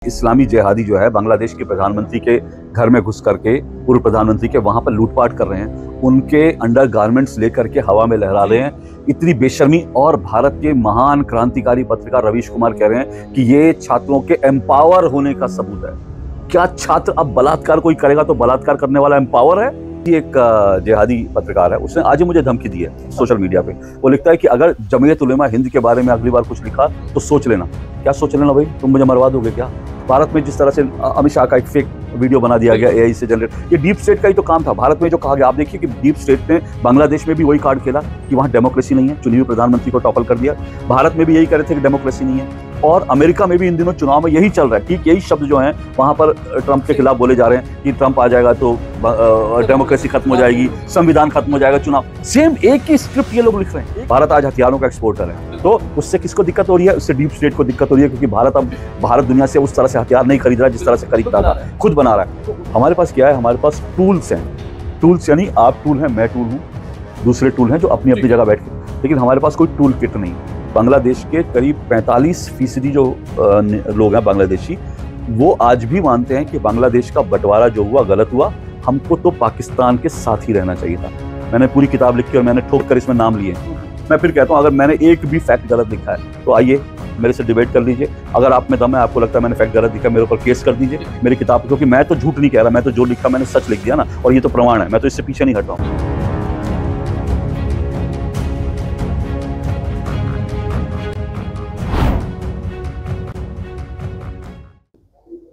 इस्लामी जिहादी जो है बांग्लादेश के प्रधानमंत्री के घर में घुस करके पूर्व प्रधानमंत्री के वहां पर लूटपाट कर रहे हैं, उनके अंडर गारमेंट्स लेकर के हवा में लहरा रहे हैं, इतनी बेशर्मी। और भारत के महान क्रांतिकारी पत्रकार रवीश कुमार कह रहे हैं कि ये छात्रों के एम्पावर होने का सबूत है। क्या छात्र अब बलात्कार कोई करेगा तो बलात्कार करने वाला एम्पावर है? एक जिहादी पत्रकार है, उसने आज ही मुझे धमकी दी है सोशल मीडिया पे। वो लिखता है कि अगर जमीयत उलेमा हिंद के बारे में अगली बार कुछ लिखा तो सोच लेना। क्या सोच लेना भाई? तुम मुझे मरवा दोगे क्या? भारत में जिस तरह से अमित शाह का एक फेक वीडियो बना दिया गया एआई से जनरेट, ये डीप स्टेट का ही तो काम था। भारत में जो कहा गया, आप देखिए कि डीप स्टेट ने बांग्लादेश में भी वही कार्ड खेला कि वहां डेमोक्रेसी नहीं है, चुने हुए प्रधानमंत्री को टॉपल कर दिया। भारत में भी यही कह रहे थे कि डेमोक्रेसी नहीं है, और अमेरिका में भी इन दिनों चुनाव में यही चल रहा है। ठीक यही शब्द जो हैं वहां पर ट्रंप के खिलाफ बोले जा रहे हैं कि ट्रंप आ जाएगा तो डेमोक्रेसी खत्म हो जाएगी, संविधान खत्म हो जाएगा, चुनाव। सेम एक ही स्क्रिप्ट ये लोग लिख रहे हैं। भारत आज हथियारों का एक्सपोर्टर है, तो उससे किसको दिक्कत हो रही है? उससे डीप स्टेट को दिक्कत हो रही है, क्योंकि भारत दुनिया से उस तरह से हथियार नहीं खरीद रहा है जिस तरह से खरीदता था, खुद बना रहा है। हमारे पास क्या है? हमारे पास टूल्स हैं। टूल्स यानी आप टूल हैं, मैं टूल हूँ, दूसरे टूल हैं जो अपनी अपनी जगह बैठ के, लेकिन हमारे पास कोई टूल किट नहीं। बांग्लादेश के करीब 45% जो लोग हैं बांग्लादेशी, वो आज भी मानते हैं कि बांग्लादेश का बंटवारा जो हुआ गलत हुआ, हमको तो पाकिस्तान के साथ ही रहना चाहिए था। मैंने पूरी किताब लिखी और मैंने ठोक कर इसमें नाम लिए। मैं फिर कहता हूँ, अगर मैंने एक भी फैक्ट गलत लिखा है तो आइए मेरे से डिबेट कर लीजिए। अगर आप में दम है, आपको लगता है मैंने फैक्ट गलत लिखा, मेरे ऊपर केस कर दीजिए मेरी किताब, क्योंकि मैं तो झूठ नहीं कह रहा, मैं तो जो लिखा मैंने सच लिख दिया ना, और ये तो प्रमाण है, मैं तो इससे पीछे नहीं हट रहा हूँ।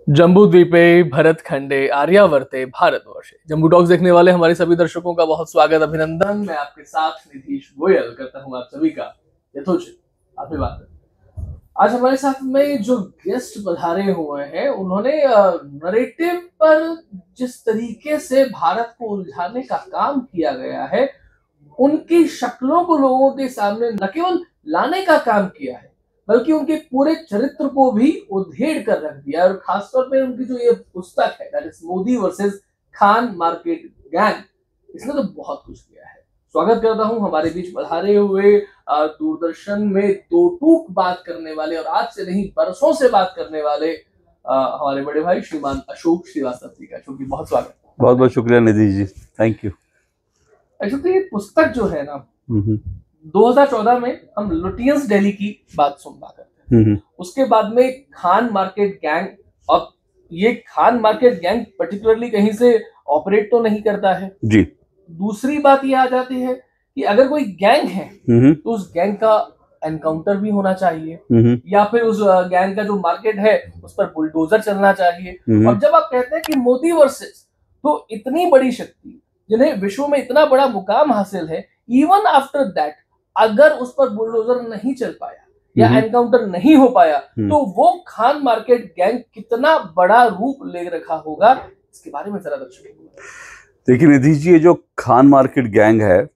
जम्बूद्वीपे भरतखंडे आर्यावर्ते भारतवर्षे। जम्बू टॉक्स देखने वाले हमारे सभी दर्शकों का बहुत स्वागत, अभिनंदन। मैं आपके साथ निधीश गोयल करता हूं आप सभी का यथोचित अभिवादन। आज हमारे साथ में जो गेस्ट पधारे हुए हैं, उन्होंने नरेटिव पर जिस तरीके से भारत को उलझाने का काम किया गया है, उनकी शक्लों को लोगों के सामने न केवल लाने का काम किया है, बल्कि उनके पूरे चरित्र को भी उधेड़ कर रख दिया। और खासतौर पे उनकी जो ये पुस्तक है, that is Modi versus Khan market gang, इसने तो बहुत कुछ किया है। स्वागत करता हूं हमारे बीच पधारे हुए दूरदर्शन में दो टूक बात करने वाले और आज से नहीं बरसों से बात करने वाले हमारे बड़े भाई श्रीमान अशोक श्रीवास्तव जी का। अशोक जी बहुत स्वागत। बहुत बहुत शुक्रिया निधि जी, थैंक यू। अशोक जी, ये पुस्तक जो है ना, 2014 में हम लुटियंस दिल्ली की बात सुनना करते हैं, उसके बाद में खान मार्केट गैंग, और ये खान मार्केट गैंग पर्टिकुलरली कहीं से ऑपरेट तो नहीं करता है जी। दूसरी बात ये आ जाती है कि अगर कोई गैंग है तो उस गैंग का एनकाउंटर भी होना चाहिए, या फिर उस गैंग का जो मार्केट है उस पर बुलडोजर चलना चाहिए। और जब आप कहते हैं कि मोदी वर्सेस, तो इतनी बड़ी शक्ति जिन्हें विश्व में इतना बड़ा मुकाम हासिल है, इवन आफ्टर दैट अगर उस पर बुलडोजर नहीं चल पाया या एनकाउंटर नहीं हो पाया, तो वो खान मार्केट गैंग कितना बड़ा रूप ले रखा होगा, इसके बारे में जरा दर्शकों। देखिए निधि जी, ये जो खान मार्केट गैंग है,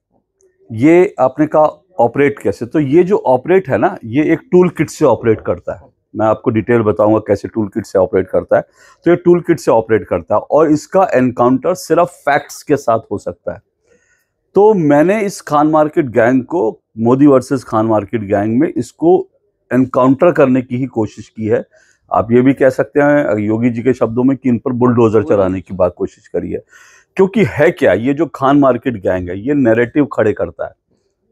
ये आपने कहा ऑपरेट कैसे, तो ये जो ऑपरेट है ना, ये एक टूल किट से ऑपरेट करता है। मैं आपको डिटेल बताऊंगा कैसे टूल किट से ऑपरेट करता है। तो ये टूल किट से ऑपरेट करता है, और इसका एनकाउंटर सिर्फ फैक्ट्स के साथ हो सकता है। तो मैंने इस खान मार्केट गैंग को, Modi versus Khan market gang में, इसको एनकाउंटर करने की ही कोशिश की है। आप ये भी कह सकते हैं योगी जी के शब्दों में कि इन पर बुलडोजर चलाने की बात कोशिश करी है। क्योंकि है क्या, ये जो खान मार्केट गैंग है, ये नैरेटिव खड़े करता है,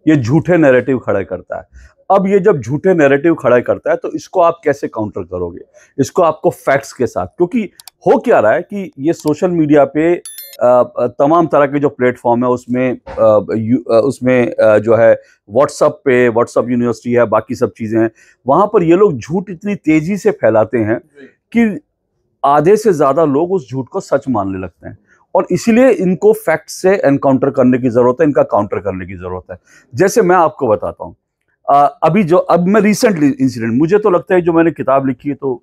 ये झूठे नैरेटिव खड़े करता है। अब ये जब झूठे नैरेटिव खड़ा करता है, तो इसको आप कैसे काउंटर करोगे? इसको आपको फैक्ट्स के साथ, क्योंकि हो क्या रहा है कि ये सोशल मीडिया पे तमाम तरह के जो प्लेटफॉर्म है उसमें जो है व्हाट्सअप यूनिवर्सिटी है, बाकी सब चीजें हैं, वहां पर ये लोग झूठ इतनी तेजी से फैलाते हैं कि आधे से ज्यादा लोग उस झूठ को सच मानने लगते हैं। और इसीलिए इनको फैक्ट से एनकाउंटर करने की जरूरत है, इनका काउंटर करने की जरूरत है। जैसे मैं आपको बताता हूँ, अब मैं रिसेंटली इंसिडेंट, मुझे तो लगता है जो मैंने किताब लिखी है तो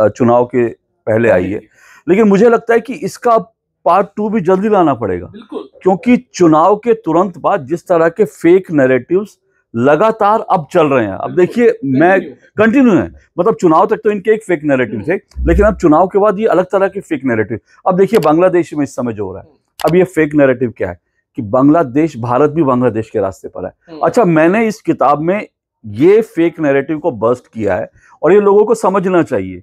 चुनाव के पहले आई है, लेकिन मुझे लगता है कि इसका पार्ट 2 भी जल्दी लाना पड़ेगा, क्योंकि चुनाव के तुरंत बाद जिस तरह के फेक नैरेटिव्स लगातार अब चल रहे हैं, अब देखिए मैं कंटिन्यू है, मतलब चुनाव तक तो इनके एक फेक नैरेटिव थे, लेकिन अब चुनाव के बाद ये अलग तरह के फेक नैरेटिव। अब देखिए बांग्लादेश में इस समय जो हो रहा है, अब ये फेक नैरेटिव क्या है कि बांग्लादेश, भारत भी बांग्लादेश के रास्ते पर है। अच्छा, मैंने इस किताब में ये फेक नैरेटिव को बस्ट किया है, और ये लोगों को समझना चाहिए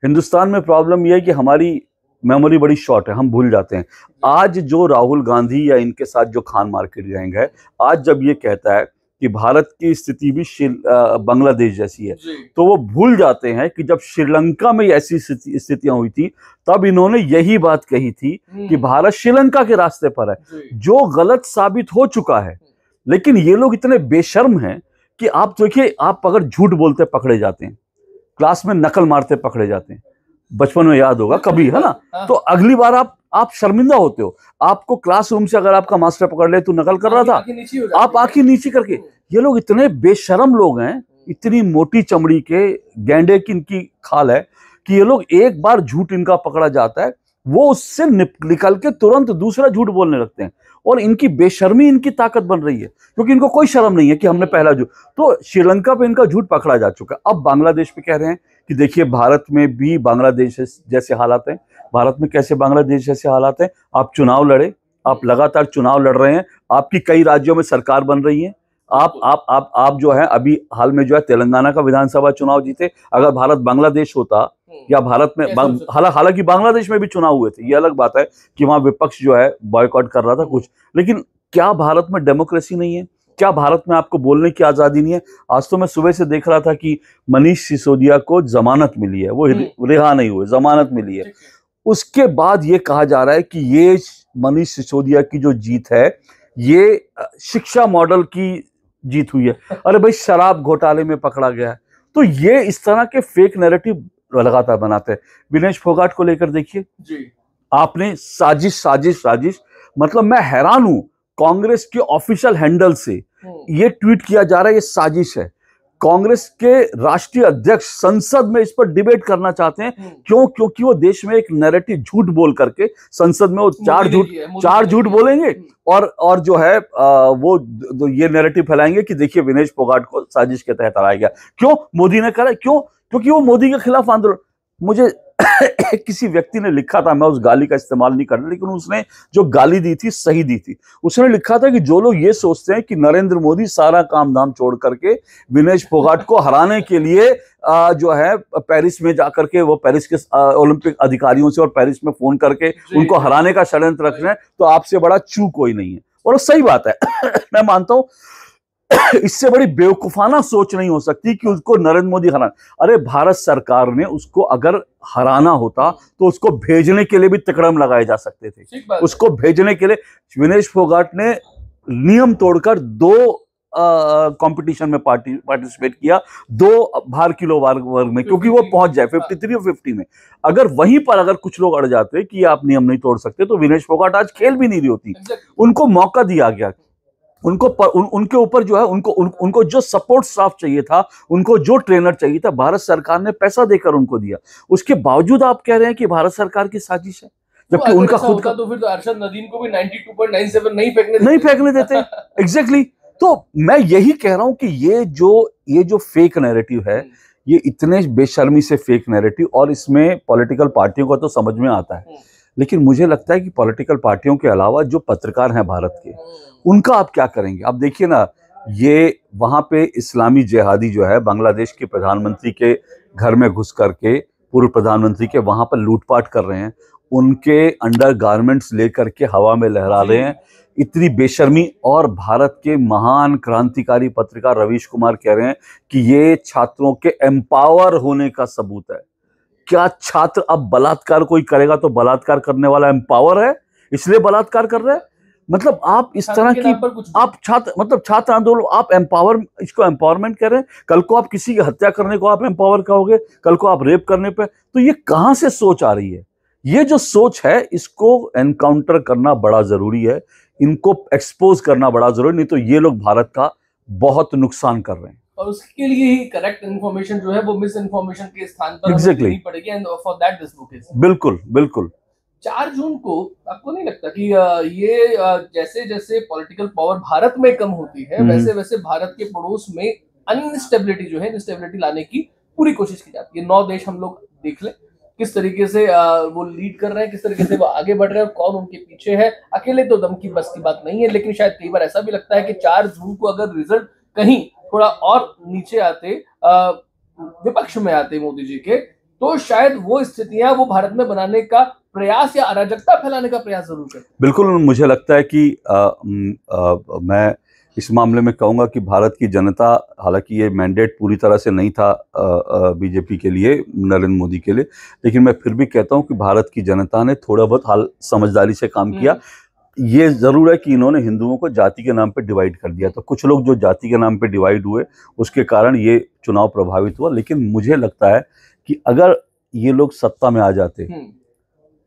हिंदुस्तान में प्रॉब्लम यह है कि हमारी मेमोरी बड़ी शॉर्ट है, हम भूल जाते हैं। आज जो राहुल गांधी या इनके साथ जो खान मार्केट गैंग है, आज जब ये कहता है कि भारत की स्थिति भी बांग्लादेश जैसी है, तो वो भूल जाते हैं कि जब श्रीलंका में ऐसी स्थितियां हुई थी तब इन्होंने यही बात कही थी कि भारत श्रीलंका के रास्ते पर है, जो गलत साबित हो चुका है। लेकिन ये लोग इतने बेशर्म हैं कि आप देखिए, आप अगर झूठ बोलते पकड़े जाते हैं, क्लास में नकल मारते पकड़े जाते हैं, बचपन में याद होगा कभी, है ना, तो अगली बार आप शर्मिंदा होते हो। आपको क्लासरूम से अगर आपका मास्टर पकड़ ले, तू नकल कर रहा था, आप आंखें नीची करके। ये लोग इतने बेशर्म लोग हैं, इतनी मोटी चमड़ी के गैंडे की इनकी खाल है कि ये लोग एक बार झूठ इनका पकड़ा जाता है, वो उससे निकल के तुरंत दूसरा झूठ बोलने लगते हैं। और इनकी बेशर्मी इनकी ताकत बन रही है, क्योंकि इनको कोई शर्म नहीं है कि हमने पहला झूठ। तो श्रीलंका पे इनका झूठ पकड़ा जा चुका है। अब बांग्लादेश पे कह रहे हैं कि देखिए भारत में भी बांग्लादेश जैसे हालात हैं। भारत में कैसे बांग्लादेश जैसे हालात हैं? आप चुनाव लड़े, आप लगातार चुनाव लड़ रहे हैं, आपकी कई राज्यों में सरकार बन रही है। आप जो है अभी हाल में जो है तेलंगाना का विधानसभा चुनाव जीते। अगर भारत बांग्लादेश होता या भारत में हालांकि बांग्लादेश में भी चुनाव हुए थे, ये अलग बात है कि वहां विपक्ष जो है बॉयकॉट कर रहा था कुछ, लेकिन क्या भारत में डेमोक्रेसी नहीं है? क्या भारत में आपको बोलने की आजादी नहीं है? आज तो मैं सुबह से देख रहा था कि मनीष सिसोदिया को जमानत मिली है, वो रिहा नहीं हुए, जमानत मिली है। उसके बाद ये कहा जा रहा है कि ये मनीष सिसोदिया की जो जीत है, ये शिक्षा मॉडल की जीत हुई है। अरे भाई, शराब घोटाले में पकड़ा गया है। तो ये इस तरह के फेक नैरेटिव लगातार बनाते हैं। विनेश फोगाट को लेकर देखिए, आपने साजिश साजिश साजिश, मतलब मैं हैरान हूं, कांग्रेस के ऑफिशियल हैंडल से ये ट्वीट किया जा रहा है ये साजिश है। कांग्रेस के राष्ट्रीय अध्यक्ष संसद में इस पर डिबेट करना चाहते हैं। क्यों? क्योंकि वो देश में एक नैरेटिव झूठ बोल करके संसद में वो चार झूठ बोलेंगे और जो है वो ये नैरेटिव फैलाएंगे कि देखिए विनेश फोगाट को साजिश के तहत हराया गया। क्यों? मोदी ने करा। क्यों? क्योंकि वो मोदी के खिलाफ आंदोलन। मुझे किसी व्यक्ति ने लिखा था, मैं उस गाली का इस्तेमाल नहीं करता, लेकिन उसने जो गाली दी थी सही दी थी। उसने लिखा था कि जो लोग ये सोचते हैं कि नरेंद्र मोदी सारा काम धाम छोड़ करके विनेश फोगाट को हराने के लिए जो है पेरिस में जाकर के वो पेरिस के ओलंपिक अधिकारियों से और पेरिस में फोन करके उनको हराने का षड्यंत्र रख रहे हैं, तो आपसे बड़ा चूक कोई नहीं है। और सही बात है मैं मानता हूं, इससे बड़ी बेवकूफाना सोच नहीं हो सकती कि उसको नरेंद्र मोदी हराना। अरे भारत सरकार ने उसको अगर हराना होता तो उसको भेजने के लिए भी तिकड़म लगाए जा सकते थे। उसको भेजने के लिए विनेश फोगाट ने नियम तोड़कर 2 कंपटीशन में पार्टिसिपेट किया, 2 भार किलो वर्ग में, क्योंकि वो पहुंच जाए 53 और 50 में। अगर वहीं पर अगर कुछ लोग अड़ जाते कि आप नियम नहीं तोड़ सकते, तो विनेश फोगाट आज खेल भी नहीं रही होती। उनको मौका दिया गया, उनके ऊपर जो है उनको जो सपोर्ट स्टाफ चाहिए था, उनको जो ट्रेनर चाहिए था, भारत सरकार ने पैसा देकर उनको दिया। उसके बावजूद आप कह रहे हैं कि भारत सरकार की साजिश है, जबकि उनका खुद का। तो फिर तो अरशद नदीम को भी 92.97 नहीं फेंकने देते। एग्जैक्टली। तो मैं यही कह रहा हूं कि ये जो फेक नैरेटिव है, ये इतने बेशर्मी से फेक नैरेटिव, और इसमें पॉलिटिकल पार्टियों को तो समझ में आता है, लेकिन मुझे लगता है कि पॉलिटिकल पार्टियों के अलावा जो पत्रकार हैं भारत के, उनका आप क्या करेंगे? आप देखिए ना, ये वहां पे इस्लामी जिहादी जो है बांग्लादेश के प्रधानमंत्री के घर में घुस करके, पूर्व प्रधानमंत्री के वहां पर लूटपाट कर रहे हैं, उनके अंडर गारमेंट्स लेकर के हवा में लहरा रहे हैं। इतनी बेशर्मी। और भारत के महान क्रांतिकारी पत्रकार रवीश कुमार कह रहे हैं कि ये छात्रों के एम्पावर होने का सबूत है। क्या छात्र अब बलात्कार कोई करेगा तो बलात्कार करने वाला एम्पावर है, इसलिए बलात्कार कर रहे हैं? मतलब आप इस तरह की, आप छात्र आंदोलन, आप इसको एम्पावरमेंट कह रहे हैं। कल को आप किसी की हत्या करने को आप एम्पावर कहोगे, कल को आप रेप करने पे। तो ये कहां से सोच आ रही है? ये जो सोच है, इसको एनकाउंटर करना बड़ा जरूरी है, इनको एक्सपोज करना बड़ा जरूरी, नहीं तो ये लोग भारत का बहुत नुकसान कर रहे हैं। और उसके लिए ही करेक्ट इन्फॉर्मेशन जो है वो मिस इन्फॉर्मेशन के स्थान पर देनी पड़ेगी, and for that this book is. बिल्कुल बिल्कुल। 4 जून को आपको नहीं लगता कि ये जैसे जैसे पॉलिटिकल पावर भारत में कम होती है, वैसे वैसे भारत के पड़ोस में अनस्टेबिलिटी जो है, इंस्टेबिलिटी लाने की पूरी कोशिश की जाती है। 9 देश हम लोग देख लें किस तरीके से वो लीड कर रहे हैं, किस तरीके से वो आगे बढ़ रहे हैं, कौन उनके पीछे है। अकेले तो दम की बस की बात नहीं है, लेकिन शायद कई बार ऐसा भी लगता है कि 4 जून को अगर रिजल्ट कहीं थोड़ा और नीचे आते, विपक्ष में आते मोदी जी के, तो शायद वो स्थितियां वो भारत में बनाने का प्रयास या अराजकता फैलाने का प्रयास जरूर करते हैं। बिल्कुल, मुझे लगता है कि मैं इस मामले में कहूँगा कि भारत की जनता, हालांकि ये मैंडेट पूरी तरह से नहीं था बीजेपी के लिए, नरेंद्र मोदी के लिए, लेकिन मैं फिर भी कहता हूँ कि भारत की जनता ने थोड़ा बहुत हाल समझदारी से काम किया। ये जरूर है कि इन्होंने हिंदुओं को जाति के नाम पे डिवाइड कर दिया, तो कुछ लोग जो जाति के नाम पे डिवाइड हुए उसके कारण ये चुनाव प्रभावित हुआ। लेकिन मुझे लगता है कि अगर ये लोग सत्ता में आ जाते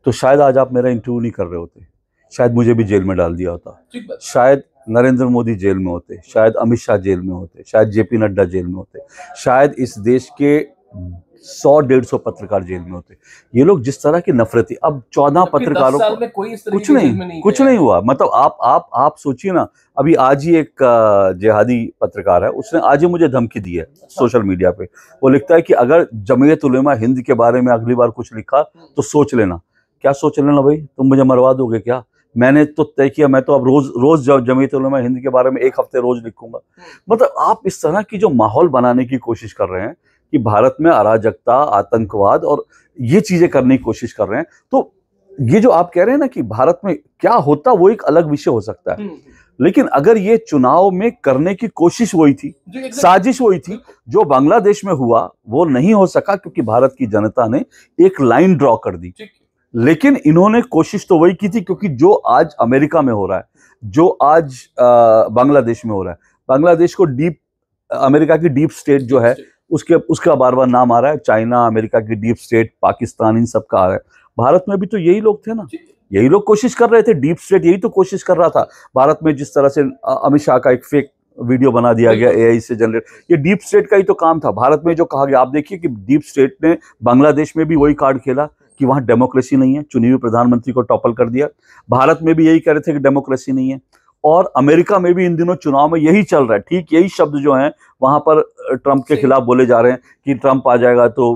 तो शायद आज आप मेरा इंटरव्यू नहीं कर रहे होते, शायद मुझे भी जेल में डाल दिया होता, शायद नरेंद्र मोदी जेल में होते, शायद अमित शाह जेल में होते, शायद जेपी नड्डा जेल में होते, शायद इस देश के 100-150 पत्रकार जेल में होते। ये लोग जिस तरह की नफरती, अब 14 पत्रकारों को कुछ नहीं हुआ। मतलब आप सोचिए ना, अभी आज ही एक जिहादी पत्रकार है, उसने आज ही मुझे धमकी दी है सोशल मीडिया पे। वो लिखता है कि अगर जमीयत उलेमा हिंद के बारे में अगली बार कुछ लिखा तो सोच लेना। क्या सोच लेना भाई, तुम मुझे मरवा दोगे क्या? मैंने तो तय किया, मैं तो अब रोज जमीयत उलेमा हिंद के बारे में एक हफ्ते रोज लिखूंगा। मतलब आप इस तरह की जो माहौल बनाने की कोशिश कर रहे हैं कि भारत में अराजकता, आतंकवाद और ये चीजें करने की कोशिश कर रहे हैं, तो ये जो आप कह रहे हैं ना कि भारत में क्या होता, वो एक अलग विषय हो सकता है। लेकिन अगर ये चुनाव में करने की कोशिश वही थी, साजिश वही थी, जो बांग्लादेश में हुआ वो नहीं हो सका क्योंकि भारत की जनता ने एक लाइन ड्रॉ कर दी। लेकिन इन्होंने कोशिश तो वही की थी, क्योंकि जो आज अमेरिका में हो रहा है, जो आज बांग्लादेश में हो रहा है, बांग्लादेश को अमेरिका की डीप स्टेट जो है उसका बार बार नाम आ रहा है, चाइना, अमेरिका की डीप स्टेट, पाकिस्तान, इन सब का आ रहा है। भारत में भी तो यही लोग थे ना, यही लोग कोशिश कर रहे थे, डीप स्टेट यही तो कोशिश कर रहा था। भारत में जिस तरह से अमित शाह का एक फेक वीडियो बना दिया गया एआई से जनरेट, ये डीप स्टेट का ही तो काम था। भारत में जो कहा गया, आप देखिए कि डीप स्टेट ने बांग्लादेश में भी वही कार्ड खेला कि वहां डेमोक्रेसी नहीं है, चुने हुए प्रधानमंत्री को टॉपल कर दिया। भारत में भी यही कह रहे थे कि डेमोक्रेसी नहीं है, और अमेरिका में भी इन दिनों चुनाव में यही चल रहा है। ठीक यही शब्द जो हैं वहां पर ट्रंप के खिलाफ बोले जा रहे हैं कि ट्रंप आ जाएगा तो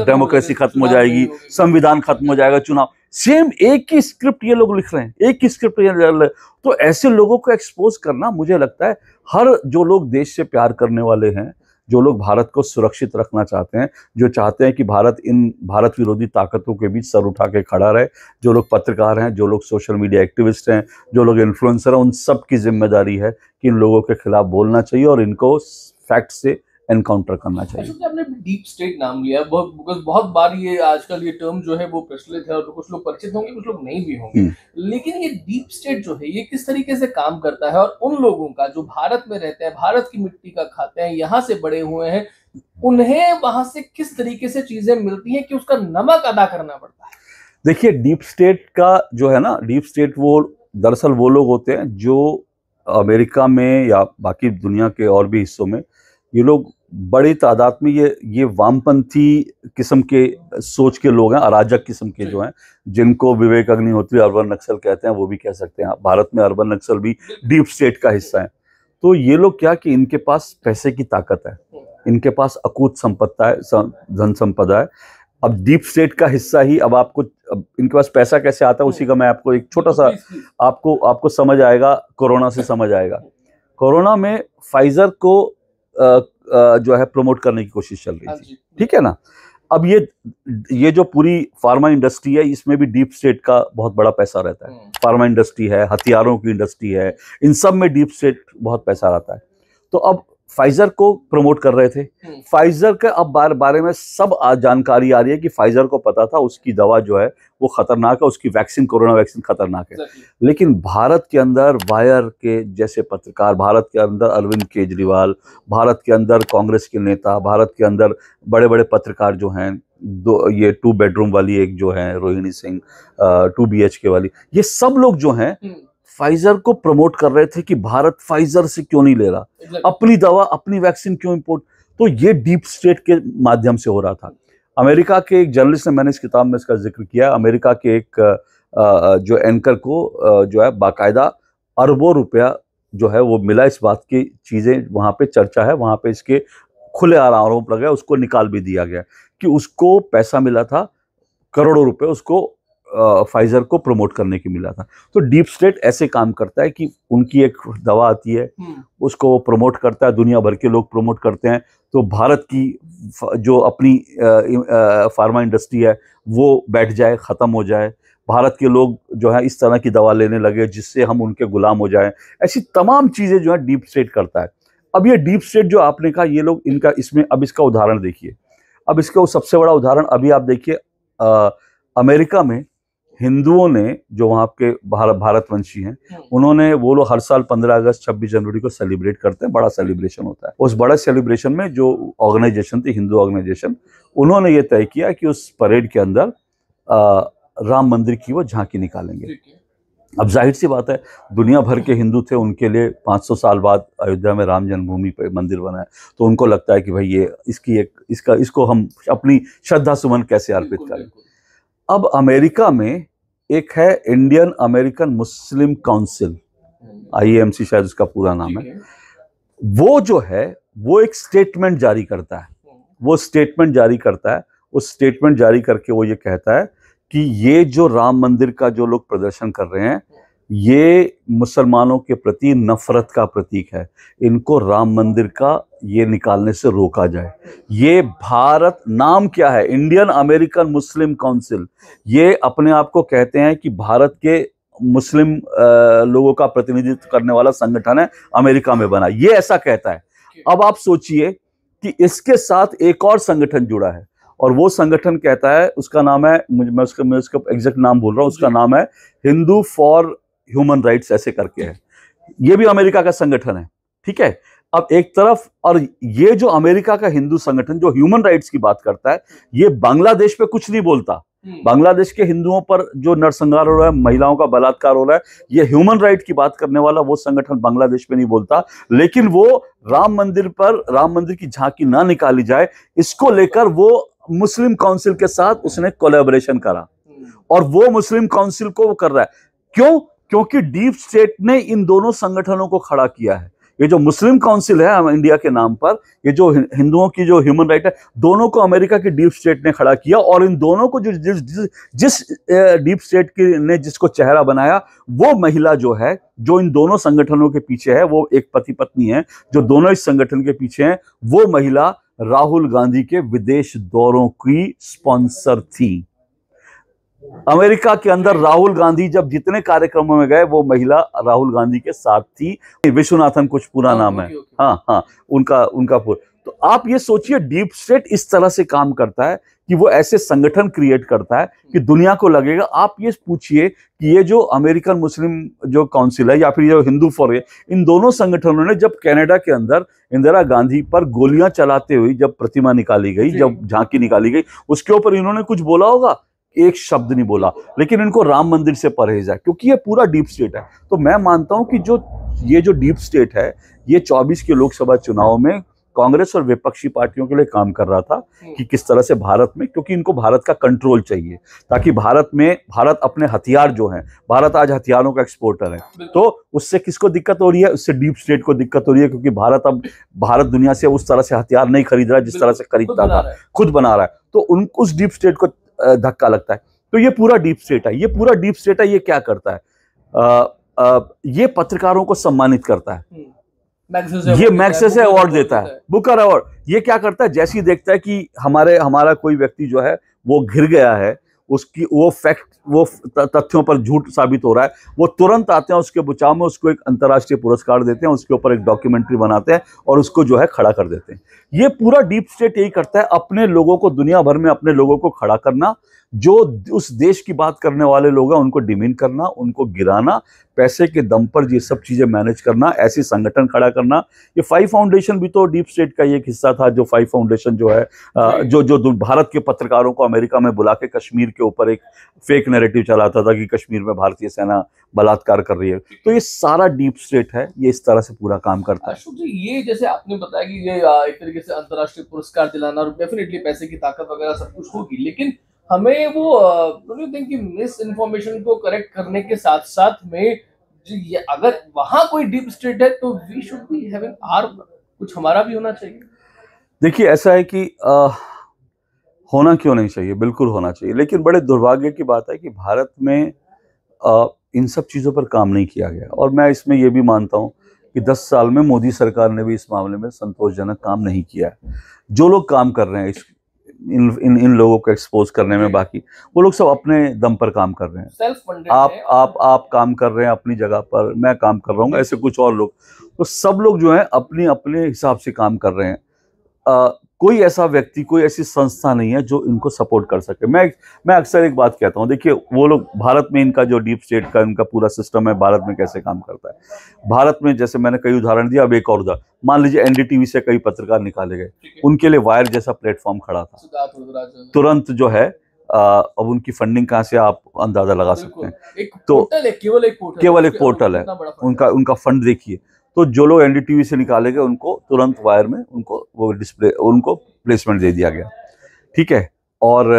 डेमोक्रेसी खत्म हो जाएगी, संविधान खत्म हो जाएगा, चुनाव। सेम एक ही स्क्रिप्ट ये लोग लिख रहे हैं, एक ही स्क्रिप्ट ये चल रहा है। तो ऐसे लोगों को एक्सपोज करना, मुझे लगता है हर जो लोग देश से प्यार करने वाले हैं, जो लोग भारत को सुरक्षित रखना चाहते हैं, जो चाहते हैं कि भारत इन भारत विरोधी ताकतों के बीच सर उठा के खड़ा रहे, जो लोग पत्रकार हैं, जो लोग सोशल मीडिया एक्टिविस्ट हैं, जो लोग इन्फ्लुएंसर हैं, उन सब की जिम्मेदारी है कि इन लोगों के खिलाफ बोलना चाहिए और इनको फैक्ट से एनकाउंटर करना चाहिए। अच्छा, आपने डीप स्टेट नाम लिया, बहुत बार ये आजकल ये टर्म जो है वो प्रचलित है और कुछ लोग परिचित होंगे, कुछ लोग नहीं भी होंगे। लेकिन ये डीप स्टेट जो है ये किस तरीके से काम करता है, और उन लोगों का जो भारत में रहते हैं, भारत की मिट्टी का खाते हैं, यहाँ से बड़े हुए हैं, उन्हें वहां से किस तरीके से चीजें मिलती हैं कि उसका नमक अदा करना पड़ता है? देखिए, डीप स्टेट का जो है ना, डीप स्टेट वो दरअसल वो लोग होते हैं जो अमेरिका में या बाकी दुनिया के और भी हिस्सों में, ये लोग बड़ी तादाद में ये वामपंथी किस्म के सोच के लोग हैं, अराजक किस्म के जो हैं, जिनको विवेक अग्निहोत्री अर्बन नक्सल कहते हैं, वो भी कह सकते हैं। भारत में अर्बन नक्सल भी डीप स्टेट का हिस्सा है। तो ये लोग क्या कि इनके पास पैसे की ताकत है, इनके पास अकूत संपत्ति है, धन संपदा है। अब डीप स्टेट का हिस्सा ही, अब इनके पास पैसा कैसे आता है उसी का मैं आपको एक छोटा सा, आपको समझ आएगा, कोरोना से समझ आएगा। कोरोना में फाइजर को जो है प्रमोट करने की कोशिश चल रही थी, ठीक है ना। अब ये जो पूरी फार्मा इंडस्ट्री है, इसमें भी डीप स्टेट का बहुत बड़ा पैसा रहता है। फार्मा इंडस्ट्री है, हथियारों की इंडस्ट्री है, इन सब में डीप स्टेट बहुत पैसा रहता है। तो अब फाइजर को प्रमोट कर रहे थे। फाइजर के अब बारे में सब जानकारी आ रही है कि फाइजर को पता था उसकी दवा जो है वो खतरनाक है, उसकी वैक्सीन, कोरोना वैक्सीन खतरनाक है। लेकिन भारत के अंदर वायर के जैसे पत्रकार, भारत के अंदर अरविंद केजरीवाल, भारत के अंदर कांग्रेस के नेता, भारत के अंदर बड़े बड़े पत्रकार जो हैं, ये 2 बेडरूम वाली एक जो है रोहिणी सिंह, 2 BHK वाली, ये सब लोग जो हैं फाइजर को प्रमोट कर रहे थे कि भारत फाइजर से क्यों नहीं ले रहा, अपनी दवा, अपनी वैक्सीन क्यों इंपोर्ट। तो ये डीप स्टेट के माध्यम से हो रहा था। अमेरिका के एक जर्नलिस्ट ने, मैंने इस किताब में इसका जिक्र किया, अमेरिका के एक जो एंकर को जो है बाकायदा अरबों रुपया जो है वो मिला, इस बात की चीजें वहां पे चर्चा है, वहां पे इसके खुले आरोप लगे, उसको निकाल भी दिया गया कि उसको पैसा मिला था, करोड़ों रुपए उसको फाइजर को प्रमोट करने की मिला था। तो डीप स्टेट ऐसे काम करता है कि उनकी एक दवा आती है, उसको वो प्रमोट करता है, दुनिया भर के लोग प्रमोट करते हैं, तो भारत की जो अपनी फार्मा इंडस्ट्री है वो बैठ जाए, खत्म हो जाए, भारत के लोग जो है इस तरह की दवा लेने लगे जिससे हम उनके गुलाम हो जाएं। ऐसी तमाम चीजें जो है डीप स्टेट करता है। अब ये डीप स्टेट जो आपने कहा, ये लोग इनका इसमें, अब इसका उदाहरण देखिए। अब इसका सबसे बड़ा उदाहरण अभी आप देखिए, अमेरिका में हिंदुओं ने, जो वहाँ के भारतवंशी हैं, उन्होंने, वो लोग हर साल 15 अगस्त 26 जनवरी को सेलिब्रेट करते हैं, बड़ा सेलिब्रेशन होता है। उस बड़े सेलिब्रेशन में जो ऑर्गेनाइजेशन थी, हिंदू ऑर्गेनाइजेशन, उन्होंने ये तय किया कि उस परेड के अंदर राम मंदिर की वो झांकी निकालेंगे। अब जाहिर सी बात है, दुनिया भर के हिंदू थे, उनके लिए 500 साल बाद अयोध्या में राम जन्मभूमि पर मंदिर बना है, तो उनको लगता है कि भाई ये इसको हम अपनी श्रद्धा सुमन कैसे अर्पित करें। अब अमेरिका में एक है इंडियन अमेरिकन मुस्लिम काउंसिल, IAMC शायद उसका पूरा नाम है। वो जो है वो एक स्टेटमेंट जारी करता है, उस स्टेटमेंट जारी करके वो ये कहता है कि ये जो राम मंदिर का जो लोग प्रदर्शन कर रहे हैं, ये मुसलमानों के प्रति नफरत का प्रतीक है, इनको राम मंदिर का ये निकालने से रोका जाए। ये भारत, नाम क्या है, इंडियन अमेरिकन मुस्लिम काउंसिल, ये अपने आप को कहते हैं कि भारत के मुस्लिम लोगों का प्रतिनिधित्व करने वाला संगठन है, अमेरिका में बना, ये ऐसा कहता है। अब आप सोचिए कि इसके साथ एक और संगठन जुड़ा है, और वो संगठन कहता है, उसका नाम है, मैं उसका एग्जैक्ट नाम बोल रहा हूँ, उसका नाम है हिंदू फॉर ह्यूमन राइट्स, ऐसे करके है। ये भी अमेरिका का संगठन है, ठीक है। अब एक तरफ, और ये जो अमेरिका का हिंदू संगठन जो ह्यूमन राइट्स की बात करता है, ये बांग्लादेश पे कुछ नहीं बोलता। बांग्लादेश के हिंदुओं पर जो नरसंहार हो रहा है, महिलाओं का बलात्कार हो रहा है, ये ह्यूमन राइट की बात करने वाला वो संगठन बांग्लादेश पे नहीं बोलता। लेकिन वो राम मंदिर की झांकी ना निकाली जाए, इसको लेकर वो मुस्लिम काउंसिल के साथ उसने कोलैबोरेशन करा, और वो मुस्लिम काउंसिल को वो कर रहा है। क्यों? क्योंकि डीप स्टेट ने इन दोनों संगठनों को खड़ा किया है। ये जो मुस्लिम काउंसिल है इंडिया के नाम पर, ये जो हिंदुओं की जो ह्यूमन राइट है, दोनों को अमेरिका की डीप स्टेट ने खड़ा किया, और इन दोनों को जिस डीप स्टेट ने जिसको चेहरा बनाया, वो महिला जो है, जो इन दोनों संगठनों के पीछे है, वो एक पति पत्नी है, जो दोनों इस संगठन के पीछे हैं, वो महिला राहुल गांधी के विदेश दौरों की स्पॉन्सर थी। अमेरिका के अंदर राहुल गांधी जब जितने कार्यक्रमों में गए, वो महिला राहुल गांधी के साथ थी। विश्वनाथन कुछ पूरा नाम है, हाँ, उनका तो आप ये सोचिए, डीप स्टेट इस तरह से काम करता है कि वो ऐसे संगठन क्रिएट करता है कि दुनिया को लगेगा। आप ये पूछिए कि ये जो अमेरिकन मुस्लिम जो काउंसिल है, या फिर जो हिंदू फॉर, इन दोनों संगठनों ने जब कनाडा के अंदर इंदिरा गांधी पर गोलियां चलाते हुए जब प्रतिमा निकाली गई, जब झांकी निकाली गई, उसके ऊपर इन्होंने कुछ बोला होगा? एक शब्द नहीं बोला। लेकिन इनको राम मंदिर से परहेज है, क्योंकि ये पूरा डीप स्टेट है। तो मैं मानता हूं कि ये जो डीप स्टेट है, ये 24 के लोकसभा चुनाव में कांग्रेस और विपक्षी पार्टियों के लिए काम कर रहा था कि किस तरह से भारत में, क्योंकि इनको भारत का कंट्रोल चाहिए, ताकि भारत अपने हथियार जो हैं, भारत आज हथियारों का एक्सपोर्टर है, तो उससे किसको दिक्कत हो रही है? उससे डीप स्टेट को दिक्कत हो रही है, क्योंकि भारत दुनिया से उस तरह से हथियार नहीं खरीद रहा है जिस तरह से खरीदता था, खुद बना रहा है। तो उस डीप स्टेट को धक्का लगता है। तो ये पूरा डीप स्टेट है, ये क्या करता है? ये पत्रकारों को सम्मानित करता है, ये मैग्सेसे अवार्ड देता है, बुकर अवार्ड। ये क्या करता है? जैसे ही देखता है कि हमारा कोई व्यक्ति जो है वो घिर गया है, उसकी वो तथ्यों पर झूठ साबित हो रहा है, वो तुरंत आते हैं उसके बचाव में, उसको एक अंतर्राष्ट्रीय पुरस्कार देते हैं, उसके ऊपर एक डॉक्यूमेंट्री बनाते हैं और उसको जो है खड़ा कर देते हैं। ये पूरा डीप स्टेट यही करता है, अपने लोगों को, दुनिया भर में अपने लोगों को खड़ा करना, जो उस देश की बात करने वाले लोग हैं उनको डिमीन करना, उनको गिराना, पैसे के दम पर ये सब चीजें मैनेज करना, ऐसे संगठन खड़ा करना। ये 5 फाउंडेशन भी तो डीप स्टेट का एक हिस्सा था। जो 5 फाउंडेशन जो है, जो भारत के पत्रकारों को अमेरिका में बुला के कश्मीर के ऊपर एक फेक नैरेटिव चलाता था कि कश्मीर में भारतीय सेना बलात्कार कर रही है। तो ये सारा डीप स्टेट है, ये इस तरह से पूरा काम करता है। अशोक जी, ये जैसे आपने बताया कि ये एक तरीके से अंतर्राष्ट्रीय पुरस्कार दिलाना, और डेफिनेटली पैसे की ताकत वगैरह सब कुछ होगी, लेकिन हमें वो मिस इन्फॉर्मेशन को करेक्ट करने के साथ साथ में, ये अगर वहां कोई डीप स्टेट है तो we should be having our, कुछ हमारा भी होना चाहिए। देखिए, ऐसा है कि होना क्यों नहीं चाहिए, बिल्कुल होना चाहिए, लेकिन बड़े दुर्भाग्य की बात है कि भारत में इन सब चीज़ों पर काम नहीं किया गया। और मैं इसमें ये भी मानता हूँ कि 10 साल में मोदी सरकार ने भी इस मामले में संतोषजनक काम नहीं किया है। जो लोग काम कर रहे हैं इन लोगों को एक्सपोज करने में, बाकी वो लोग सब अपने दम पर काम कर रहे हैं। सेल्फ फंडेड आप काम कर रहे हैं अपनी जगह पर, मैं काम कर रहा हूँ, ऐसे कुछ और लोग, तो सब लोग जो है अपने अपने हिसाब से काम कर रहे हैं। कोई ऐसा व्यक्ति, कोई ऐसी संस्था नहीं है जो इनको सपोर्ट कर सके। मैं अक्सर एक बात कहता हूँ, देखिए वो लोग भारत में, इनका जो डीप स्टेट का इनका पूरा सिस्टम है भारत में कैसे काम करता है। भारत में जैसे मैंने कई उदाहरण दिया, अब एक और उदाहरण मान लीजिए, एनडीटीवी से कई पत्रकार निकाले गए, उनके लिए वायर जैसा प्लेटफॉर्म खड़ा था, तुरंत जो है अब उनकी फंडिंग कहाँ से आप अंदाजा लगा सकते हैं। तो केवल एक पोर्टल है, उनका फंड देखिए। तो जो लोग एनडीटीवी से निकाले गए उनको तुरंत वायर में उनको प्लेसमेंट दे दिया गया, ठीक है। और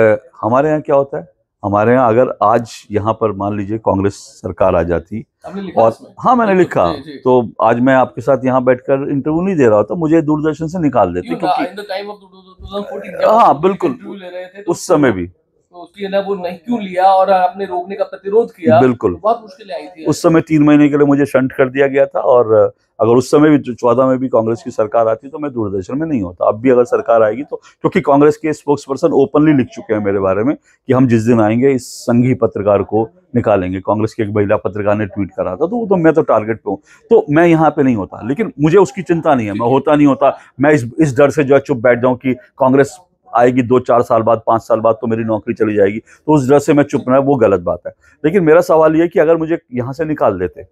हमारे यहाँ क्या होता है, हमारे यहाँ अगर आज यहाँ पर मान लीजिए कांग्रेस सरकार आ जाती, और हाँ मैंने लिखा, तो आज मैं आपके साथ यहाँ बैठकर इंटरव्यू नहीं दे रहा होता, मुझे दूरदर्शन से निकाल देते, क्योंकि हाँ बिल्कुल उस समय भी तो उसके लिए वो नहीं क्यों लिया और आपने रोकने का प्रतिरोध किया, बिल्कुल तो बहुत मुश्किलें आई थी। उस समय 3 महीने के लिए मुझे शंट कर दिया गया था, और अगर उस समय भी 14 में भी कांग्रेस की सरकार आती तो मैं दूरदर्शन में नहीं होता। अब भी अगर सरकार आएगी तो, क्योंकि कांग्रेस के स्पोक्स पर्सन ओपनली लिख चुके हैं मेरे बारे में कि हम जिस दिन आएंगे इस संघी पत्रकार को निकालेंगे। कांग्रेस की एक महिला पत्रकार ने ट्वीट करा था, तो मैं तो टारगेट पे हूँ, तो मैं यहाँ पे नहीं होता। लेकिन मुझे उसकी चिंता नहीं है, मैं होता नहीं होता, मैं इस डर से जो है चुप बैठ जाऊँ कि कांग्रेस आएगी 2-4 साल बाद, 5 साल बाद तो मेरी नौकरी चली जाएगी, तो उस डर से मैं चुप रहा, वो गलत बात है। लेकिन मेरा सवाल ये कि अगर मुझे यहाँ से निकाल देते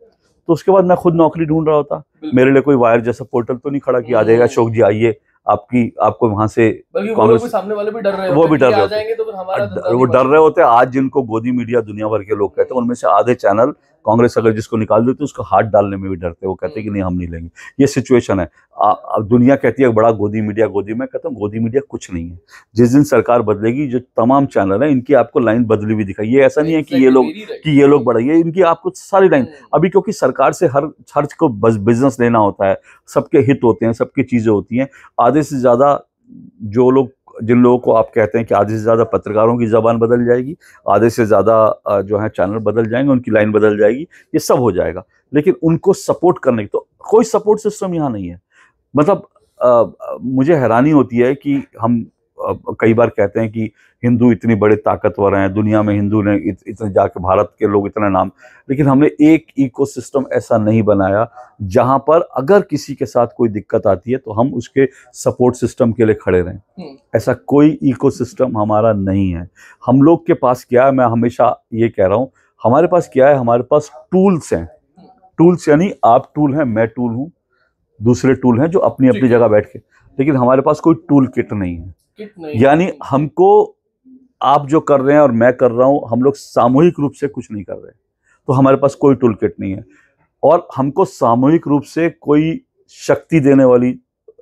तो उसके बाद मैं खुद नौकरी ढूंढ रहा होता। मेरे लिए कोई वायर जैसा पोर्टल तो नहीं खड़ा कि आ जाएगा अशोक जी आइए आपको वहां से कांग्रेस, सामने वाले भी डर रहे होते, वो भी डर रहे होते, तो फिर हमारा वो डर रहे होते। आज जिनको गोदी मीडिया दुनिया भर के लोग कहते हैं, उनमें से आधे चैनल कांग्रेस अगर जिसको निकाल देते उसको हाथ डालने में भी डरते, वो कहते हैं कि नहीं हम नहीं लेंगे। ये सिचुएशन है। दुनिया कहती है बड़ा गोदी मीडिया, मैं कहता हूँ गोदी मीडिया कुछ नहीं है। जिस दिन सरकार बदलेगी, जो तमाम चैनल है इनकी आपको लाइन बदली हुई दिखाई। ये ऐसा नहीं है कि ये लोग बढ़ाइए, इनकी आपको सारी लाइन अभी, क्योंकि सरकार से हर को बिजनेस लेना होता है, सबके हित होते हैं, सबकी चीजें होती हैं। आधे से ज्यादा जिन लोगों को आप कहते हैं कि आधे से ज्यादा पत्रकारों की जबान बदल जाएगी, आधे से ज्यादा जो है चैनल बदल जाएंगे, उनकी लाइन बदल जाएगी, ये सब हो जाएगा। लेकिन उनको सपोर्ट करने की तो कोई सपोर्ट सिस्टम यहाँ नहीं है। मतलब मुझे हैरानी होती है कि हम कई बार कहते हैं कि हिंदू इतनी बड़े ताकतवर हैं दुनिया में, हिंदू ने इतने जाके भारत के लोग इतना नाम, लेकिन हमने एक इकोसिस्टम ऐसा नहीं बनाया जहां पर अगर किसी के साथ कोई दिक्कत आती है तो हम उसके सपोर्ट सिस्टम के लिए खड़े रहें। ऐसा कोई इकोसिस्टम हमारा नहीं है। हम लोग के पास क्या है, मैं हमेशा ये कह रहा हूं, हमारे पास क्या है, हमारे पास टूल्स हैं। टूल्स यानी आप टूल हैं, मैं टूल हूं, दूसरे टूल हैं जो अपनी अपनी जगह बैठ के, लेकिन हमारे पास कोई टूल किट नहीं है। यानी हमको आप जो कर रहे हैं और मैं कर रहा हूं, हम लोग सामूहिक रूप से कुछ नहीं कर रहे, तो हमारे पास कोई टूल किट नहीं है। और हमको सामूहिक रूप से कोई शक्ति देने वाली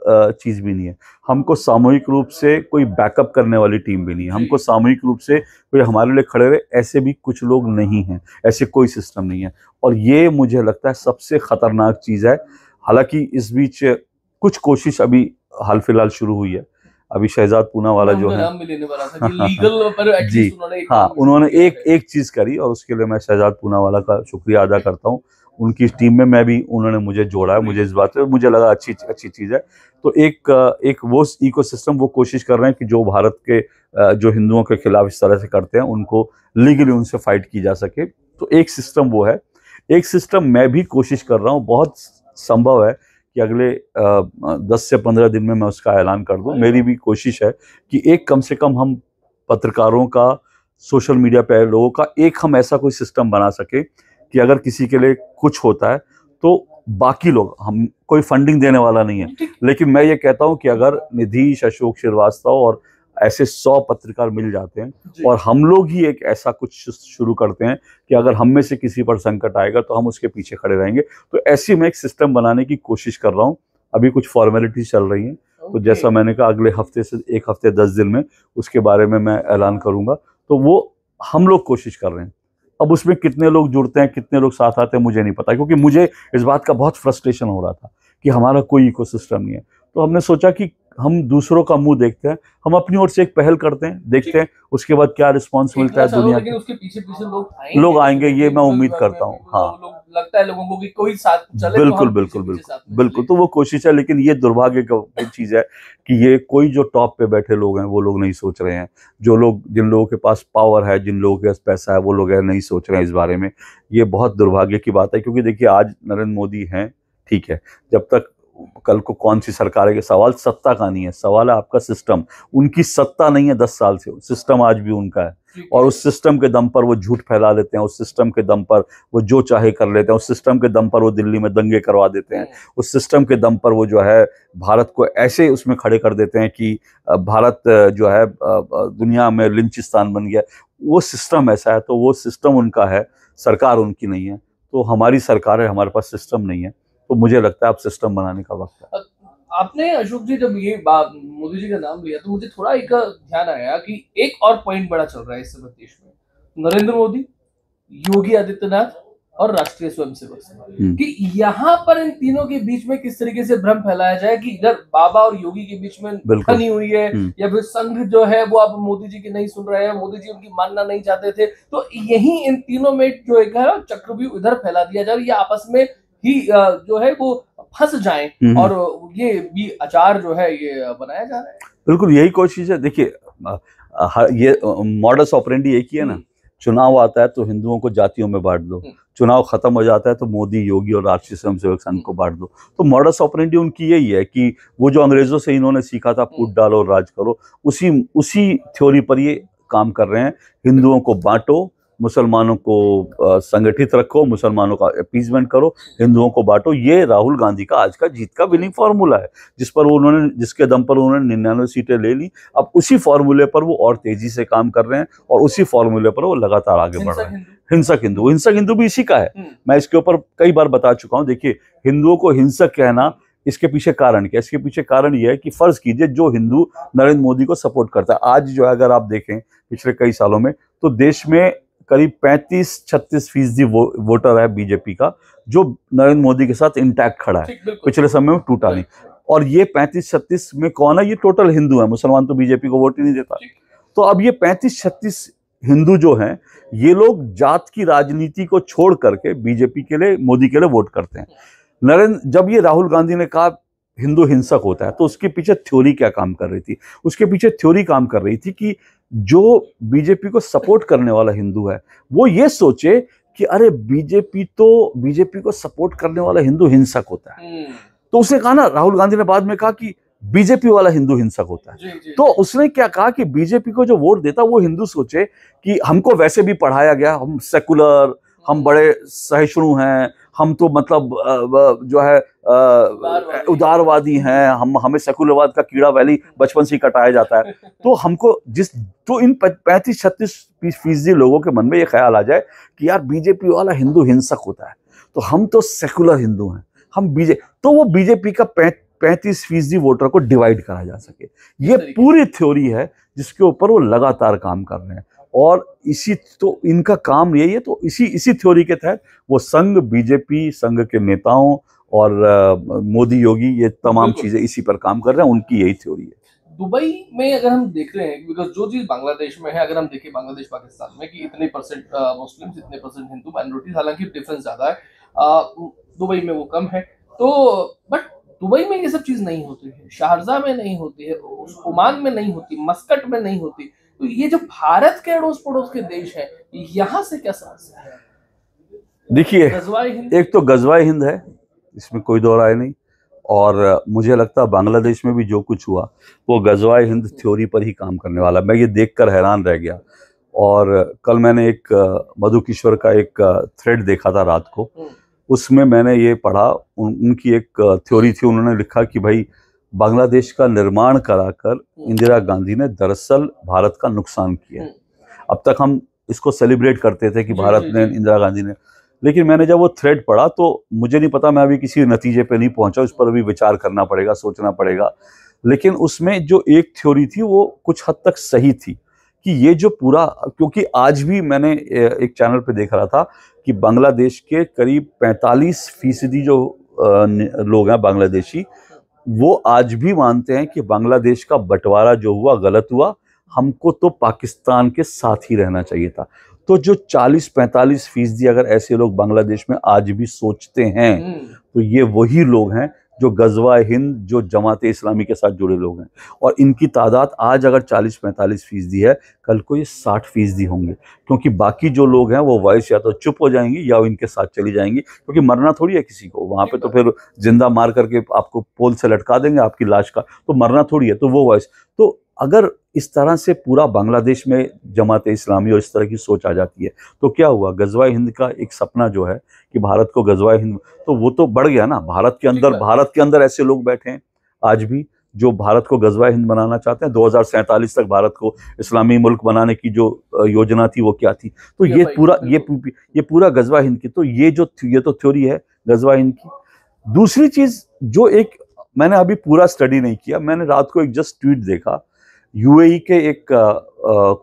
चीज भी नहीं है, हमको सामूहिक रूप से कोई बैकअप करने वाली टीम भी नहीं है, हमको सामूहिक रूप से कोई हमारे लिए खड़े रहे, ऐसे भी कुछ लोग नहीं हैं, ऐसे कोई सिस्टम नहीं है। और ये मुझे लगता है सबसे खतरनाक चीज है। हालांकि इस बीच कुछ कोशिश अभी हाल फिलहाल शुरू हुई है। अभी शहजाद पूनावाला जो है लीगल पर जी हाँ, उन्होंने एक चीज करी, और उसके लिए मैं शहजाद पूनावाला का शुक्रिया अदा करता हूँ। उनकी टीम में मैं भी, उन्होंने मुझे जोड़ा है, मुझे इस बात से मुझे लगा अच्छी चीज है। तो एक वो इकोसिस्टम वो कोशिश कर रहे हैं कि जो भारत के जो हिंदुओं के खिलाफ इस तरह से करते हैं उनको लीगली उनसे फाइट की जा सके। तो एक सिस्टम वो है। एक सिस्टम मैं भी कोशिश कर रहा हूँ, बहुत संभव है कि अगले 10 से 15 दिन में मैं उसका ऐलान कर दूं। मेरी भी कोशिश है कि एक कम से कम हम पत्रकारों का, सोशल मीडिया पे लोगों का एक हम ऐसा कोई सिस्टम बना सके कि अगर किसी के लिए कुछ होता है तो बाकी लोग, हम कोई फंडिंग देने वाला नहीं है, लेकिन मैं ये कहता हूं कि अगर निधीश, अशोक श्रीवास्तव और ऐसे 100 पत्रकार मिल जाते हैं और हम लोग ही एक ऐसा कुछ शुरू करते हैं कि अगर हम में से किसी पर संकट आएगा तो हम उसके पीछे खड़े रहेंगे, तो ऐसी मैं एक सिस्टम बनाने की कोशिश कर रहा हूं। अभी कुछ फॉर्मेलिटी चल रही हैं, तो जैसा मैंने कहा अगले हफ्ते से 1 हफ्ते 10 दिन में उसके बारे में मैं ऐलान करूंगा। तो वो हम लोग कोशिश कर रहे हैं। अब उसमें कितने लोग जुड़ते हैं, कितने लोग साथ आते हैं, मुझे नहीं पता, क्योंकि मुझे इस बात का बहुत फ्रस्ट्रेशन हो रहा था कि हमारा कोई इकोसिस्टम नहीं है। तो हमने सोचा कि हम दूसरों का मुंह देखते हैं, हम अपनी ओर से एक पहल करते हैं, देखते हैं उसके बाद क्या रिस्पॉन्स मिलता है दुनिया लेकिन को। उसके पीछे पीछे लोग आएंगे ये मैं उम्मीद करता हूँ। हाँ लोग लगता है लोगों को कि कोई साथ चले तो बिल्कुल हम बिल्कुल पीछे बिल्कुल साथ में बिल्कुल, चले। तो वो कोशिश है, लेकिन ये दुर्भाग्य की चीज है कि ये कोई जो टॉप पे बैठे लोग हैं वो लोग नहीं सोच रहे हैं। जो लोग, जिन लोगों के पास पावर है, जिन लोगों के पास पैसा है, वो लोग नहीं सोच रहे हैं इस बारे में। ये बहुत दुर्भाग्य की बात है, क्योंकि देखिए आज नरेंद्र मोदी हैं, ठीक है, जब तक कल को कौन सी सरकार है, सवाल सत्ता का नहीं है, सवाल है आपका सिस्टम। उनकी सत्ता नहीं है 10 साल से, सिस्टम आज भी उनका है, और उस सिस्टम के दम पर वो झूठ फैला लेते हैं, उस सिस्टम के दम पर वो जो चाहे कर लेते हैं, उस सिस्टम के दम पर वो दिल्ली में दंगे करवा देते हैं, उस सिस्टम के दम पर वो जो है भारत को ऐसे उसमें खड़े कर देते हैं कि भारत जो है दुनिया में लिंचिस्तान बन गया। वो सिस्टम ऐसा है, तो वो सिस्टम उनका है, सरकार उनकी नहीं है। तो हमारी सरकार है, हमारे पास सिस्टम नहीं है, तो मुझे लगता है अब सिस्टम बनाने का वक्त है। आपने अशोक जी जब ये बात मोदी जी का नाम लिया तो मुझे थोड़ा एक ध्यान आया कि एक और पॉइंट बड़ा चल रहा है इस समय देश में, नरेंद्र मोदी, योगी आदित्यनाथ और राष्ट्रीय स्वयंसेवक संघ, कि यहाँ पर इन तीनों के बीच में किस तरीके से भ्रम फैलाया जाए कि इधर बाबा और योगी के बीच में बनी हुई है, या फिर संघ जो है वो अब मोदी जी की नहीं सुन रहे हैं, मोदी जी उनकी मानना नहीं चाहते थे, तो यही इन तीनों में जो एक है चक्रव्यूह इधर फैला दिया जाए, ये आपस में ही जो है वो फंस जाए, और ये भी आचार जो है ये बनाया जा रहा है। बिल्कुल यही कोशिश है। देखिए ये मॉडस ऑपरेंडी एक ही है ना, चुनाव आता है तो हिंदुओं को जातियों में बांट दो, चुनाव खत्म हो जाता है तो मोदी, योगी और राष्ट्रीय स्वयंसेवक संघ को बांट दो। तो मॉडस ऑपरेंडी उनकी यही है कि वो जो अंग्रेजों से इन्होंने सीखा था, फूट डालो और राज करो, उसी थ्योरी पर ये काम कर रहे हैं। हिंदुओं को बांटो, मुसलमानों को संगठित रखो, मुसलमानों का अपीजमेंट करो, हिंदुओं को बांटो। ये राहुल गांधी का आज का जीत का विनिंग फार्मूला है, जिसके दम पर उन्होंने 99 सीटें ले ली। अब उसी फार्मूले पर वो और तेजी से काम कर रहे हैं, और उसी फार्मूले पर वो लगातार आगे बढ़ रहे हैं। हिंसक हिंदू भी इसी का है। मैं इसके ऊपर कई बार बता चुका हूं। देखिए, हिंदुओं को हिंसक कहना, इसके पीछे कारण क्या है? इसके पीछे कारण यह है कि फर्ज कीजिए जो हिंदू नरेंद्र मोदी को सपोर्ट करता है, आज जो है अगर आप देखें पिछले कई सालों में, तो देश में करीब 35-36% वोटर है बीजेपी का, जो नरेंद्र मोदी के साथ इंटैक्ट खड़ा है, पिछले समय में टूटा नहीं। और ये 35-36 में कौन है? ये टोटल हिंदू है, मुसलमान तो बीजेपी को वोट ही नहीं देता। तो अब ये 35-36 हिंदू जो हैं, ये लोग जात की राजनीति को छोड़ करके बीजेपी के लिए, मोदी के लिए वोट करते हैं। जब ये राहुल गांधी ने कहा हिंदू हिंसक होता है, तो उसके पीछे थ्योरी क्या काम कर रही थी? उसके पीछे थ्योरी काम कर रही थी कि जो बीजेपी को सपोर्ट करने वाला हिंदू है, वो ये सोचे कि अरे बीजेपी को सपोर्ट करने वाला हिंदू हिंसक होता है। तो उसने कहा ना, राहुल गांधी ने बाद में कहा कि बीजेपी वाला हिंदू हिंसक होता है। तो उसने क्या कहा कि बीजेपी को जो वोट देता वो हिंदू सोचे कि हमको वैसे भी पढ़ाया गया, हम सेकुलर, हम बड़े सहिष्णु हैं, हम तो मतलब जो है उदारवादी हैं, हमें सेकुलरवाद का कीड़ा वैली बचपन से ही कटाया जाता है। तो हमको तो इन 35-36% लोगों के मन में ये ख्याल आ जाए कि यार बीजेपी वाला हिंदू हिंसक होता है, तो हम तो सेकुलर हिंदू हैं, हम तो वो बीजेपी का 35% वोटर को डिवाइड करा जा सके। ये पूरी थ्योरी है जिसके ऊपर वो लगातार काम कर रहे हैं, और इनका काम यही है। तो इसी थ्योरी के तहत वो संघ, बीजेपी, संघ के नेताओं और मोदी, योगी, ये तमाम चीजें इसी पर काम कर रहे हैं। उनकी यही थ्योरी है। दुबई में अगर हम देख रहे हैं, बिकॉज जो चीज बांग्लादेश में है, अगर हम देखें बांग्लादेश पाकिस्तान में कि इतने परसेंट मुस्लिम, इतने परसेंट हिंदू माइनॉरिटीज, हालांकि डिफरेंस ज्यादा है, दुबई में वो कम है, तो बट दुबई में ये सब चीज नहीं होती है, शारजा में नहीं होती है, ओमान में नहीं होती, मस्कट में नहीं होती। तो ये जो भारत के अड़ोस पड़ोस के देश है, यहाँ से क्या समस्या है? देखिए, एक तो गजवाए हिंद है, इसमें कोई दो राय नहीं, और मुझे लगता है बांग्लादेश में भी जो कुछ हुआ वो गजवाए हिंद थ्योरी पर ही काम करने वाला। मैं ये देखकर हैरान रह गया। और कल मैंने एक मधु किशोर का एक थ्रेड देखा था रात को, उसमें मैंने ये पढ़ा, उनकी एक थ्योरी थी। उन्होंने लिखा कि भाई बांग्लादेश का निर्माण कराकर इंदिरा गांधी ने दरअसल भारत का नुकसान किया। अब तक हम इसको सेलिब्रेट करते थे कि भारत ने, इंदिरा गांधी ने, लेकिन मैंने जब वो थ्रेड पढ़ा तो मुझे नहीं पता, मैं अभी किसी नतीजे पे नहीं पहुंचा, उस पर अभी विचार करना पड़ेगा, सोचना पड़ेगा। लेकिन उसमें जो एक थ्योरी थी वो कुछ हद तक सही थी कि ये जो पूरा, क्योंकि आज भी मैंने एक चैनल पे देख रहा था कि बांग्लादेश के करीब 45% जो लोग हैं बांग्लादेशी, वो आज भी मानते हैं कि बांग्लादेश का बंटवारा जो हुआ गलत हुआ, हमको तो पाकिस्तान के साथ ही रहना चाहिए था। तो जो 40-45% अगर ऐसे लोग बांग्लादेश में आज भी सोचते हैं, तो ये वही लोग हैं जो गजवा हिंद, जो जमात इस्लामी के साथ जुड़े लोग हैं। और इनकी तादाद आज अगर 40-45% है, कल को ये 60% होंगे, क्योंकि बाकी जो लोग हैं वो वॉइस या तो चुप हो जाएंगी या इनके साथ चली जाएंगी, क्योंकि मरना थोड़ी है किसी को वहां पे। तो फिर जिंदा मार करके आपको पोल से लटका देंगे आपकी लाश का, तो मरना थोड़ी है। तो वो वॉइस, तो अगर इस तरह से पूरा बांग्लादेश में जमात इस्लामी और इस तरह की सोच आ जाती है, तो क्या हुआ? गजवा हिंद का एक सपना जो है कि भारत को गजवा हिंद, तो वो तो बढ़ गया ना। भारत के अंदर ऐसे लोग बैठे हैं आज भी जो भारत को गजवा हिंद बनाना चाहते हैं। 2047 तक भारत को इस्लामी मुल्क बनाने की जो योजना थी वो क्या थी? तो ये पूरा गजवा हिंद की, तो ये तो थ्योरी है गजवा हिंद की। दूसरी चीज जो एक मैंने अभी पूरा स्टडी नहीं किया, मैंने रात को एक जस्ट ट्वीट देखा, यूएई के एक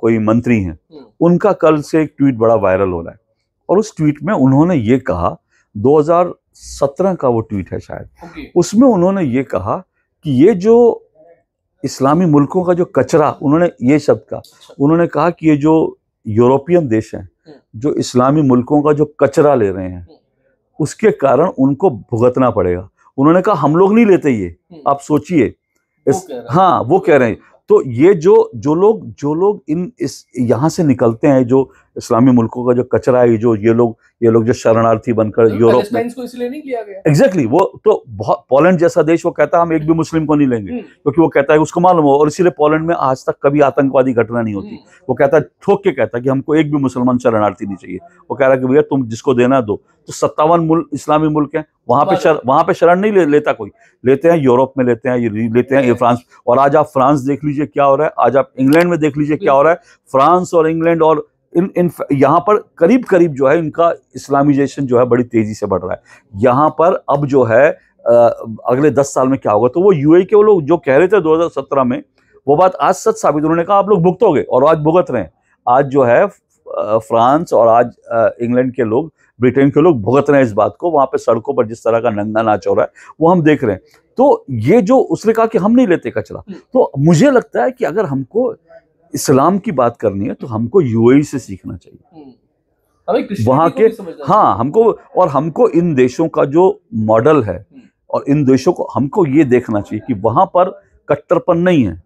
कोई मंत्री हैं, उनका कल से एक ट्वीट बड़ा वायरल हो रहा है, और उस ट्वीट में उन्होंने ये कहा, 2017 का वो ट्वीट है शायद, उसमें उन्होंने ये कहा कि ये जो इस्लामी मुल्कों का जो कचरा, उन्होंने ये शब्द कहा, उन्होंने कहा कि ये जो यूरोपियन देश हैं जो इस्लामी मुल्कों का जो कचरा ले रहे हैं, उसके कारण उनको भुगतना पड़ेगा। उन्होंने कहा हम लोग नहीं लेते ये, आप सोचिए। हाँ, वो कह रहे हैं। तो ये जो लोग यहाँ से निकलते हैं, जो इस्लामी मुल्कों का जो कचरा है, ये लोग जो शरणार्थी बनकर यूरोप में, को इसलिए नहीं किया गया। एग्जैक्टली, वो तो बहुत, पोलैंड जैसा देश वो कहता है हम एक भी मुस्लिम को नहीं लेंगे, क्योंकि वो कहता है उसको मालूम हो, और इसीलिए पोलैंड में आज तक कभी आतंकवादी घटना नहीं होती। वो कहता है, ठोक के कहता है कि हमको एक भी मुसलमान शरणार्थी नहीं चाहिए। वो कह रहा है कि भैया तुम जिसको देना दो। तो 57 इस्लामी मुल्क हैं, वहां पे शरण नहीं लेता कोई, लेते हैं यूरोप में, लेते हैं फ्रांस। और आज आप फ्रांस देख लीजिए क्या हो रहा है, आज आप इंग्लैंड में देख लीजिए क्या हो रहा है। फ्रांस और इंग्लैंड और इन यहाँ पर करीब करीब जो है इनका इस्लामिजेशन जो है बड़ी तेजी से बढ़ रहा है। यहाँ पर अब जो है अगले 10 साल में क्या होगा, तो वो यूएई के वो लोग जो कह रहे थे 2017 में, वो बात आज सच साबित। उन्होंने कहा आप लोग भुगतोगे, और आज भुगत रहे हैं। आज जो है फ्रांस और आज इंग्लैंड के लोग, ब्रिटेन के लोग भुगत रहे हैं इस बात को। वहां पे सड़कों पर जिस तरह का नंगा नाच हो रहा है वो हम देख रहे हैं। तो ये जो उसने कहा कि हम नहीं लेते कचरा, तो मुझे लगता है कि अगर हमको इस्लाम की बात करनी है तो हमको यूएई से सीखना चाहिए, वहां के। हाँ, हमको इन देशों का जो मॉडल है और इन देशों को हमको ये देखना चाहिए कि वहां पर कट्टरपन नहीं है,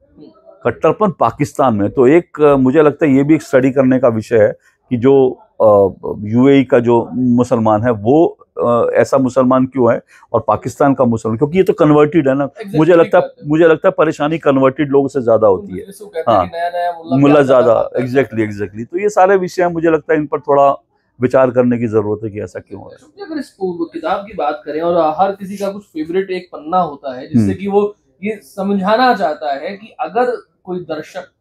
कट्टरपन पाकिस्तान में। तो एक मुझे लगता है ये भी एक स्टडी करने का विषय है कि जो यूएई का जो मुसलमान है वो ऐसा मुसलमान क्यों है, और पाकिस्तान का मुसलमान, क्योंकि ये तो कन्वर्टेड है ना। मुझे लगता है परेशानी कन्वर्टेड लोगों से ज्यादा होती है। हाँ, मुल्ला ज्यादा, एग्जैक्टली। तो ये सारे विषय मुझे लगता है इन पर थोड़ा विचार करने की जरूरत है कि ऐसा क्यों हो रहा है। अगर इस किताब की बात करें, और हर किसी का कुछ फेवरेट एक पन्ना होता है जिससे कि वो ये समझाना चाहता है कि अगर कोई दर्शक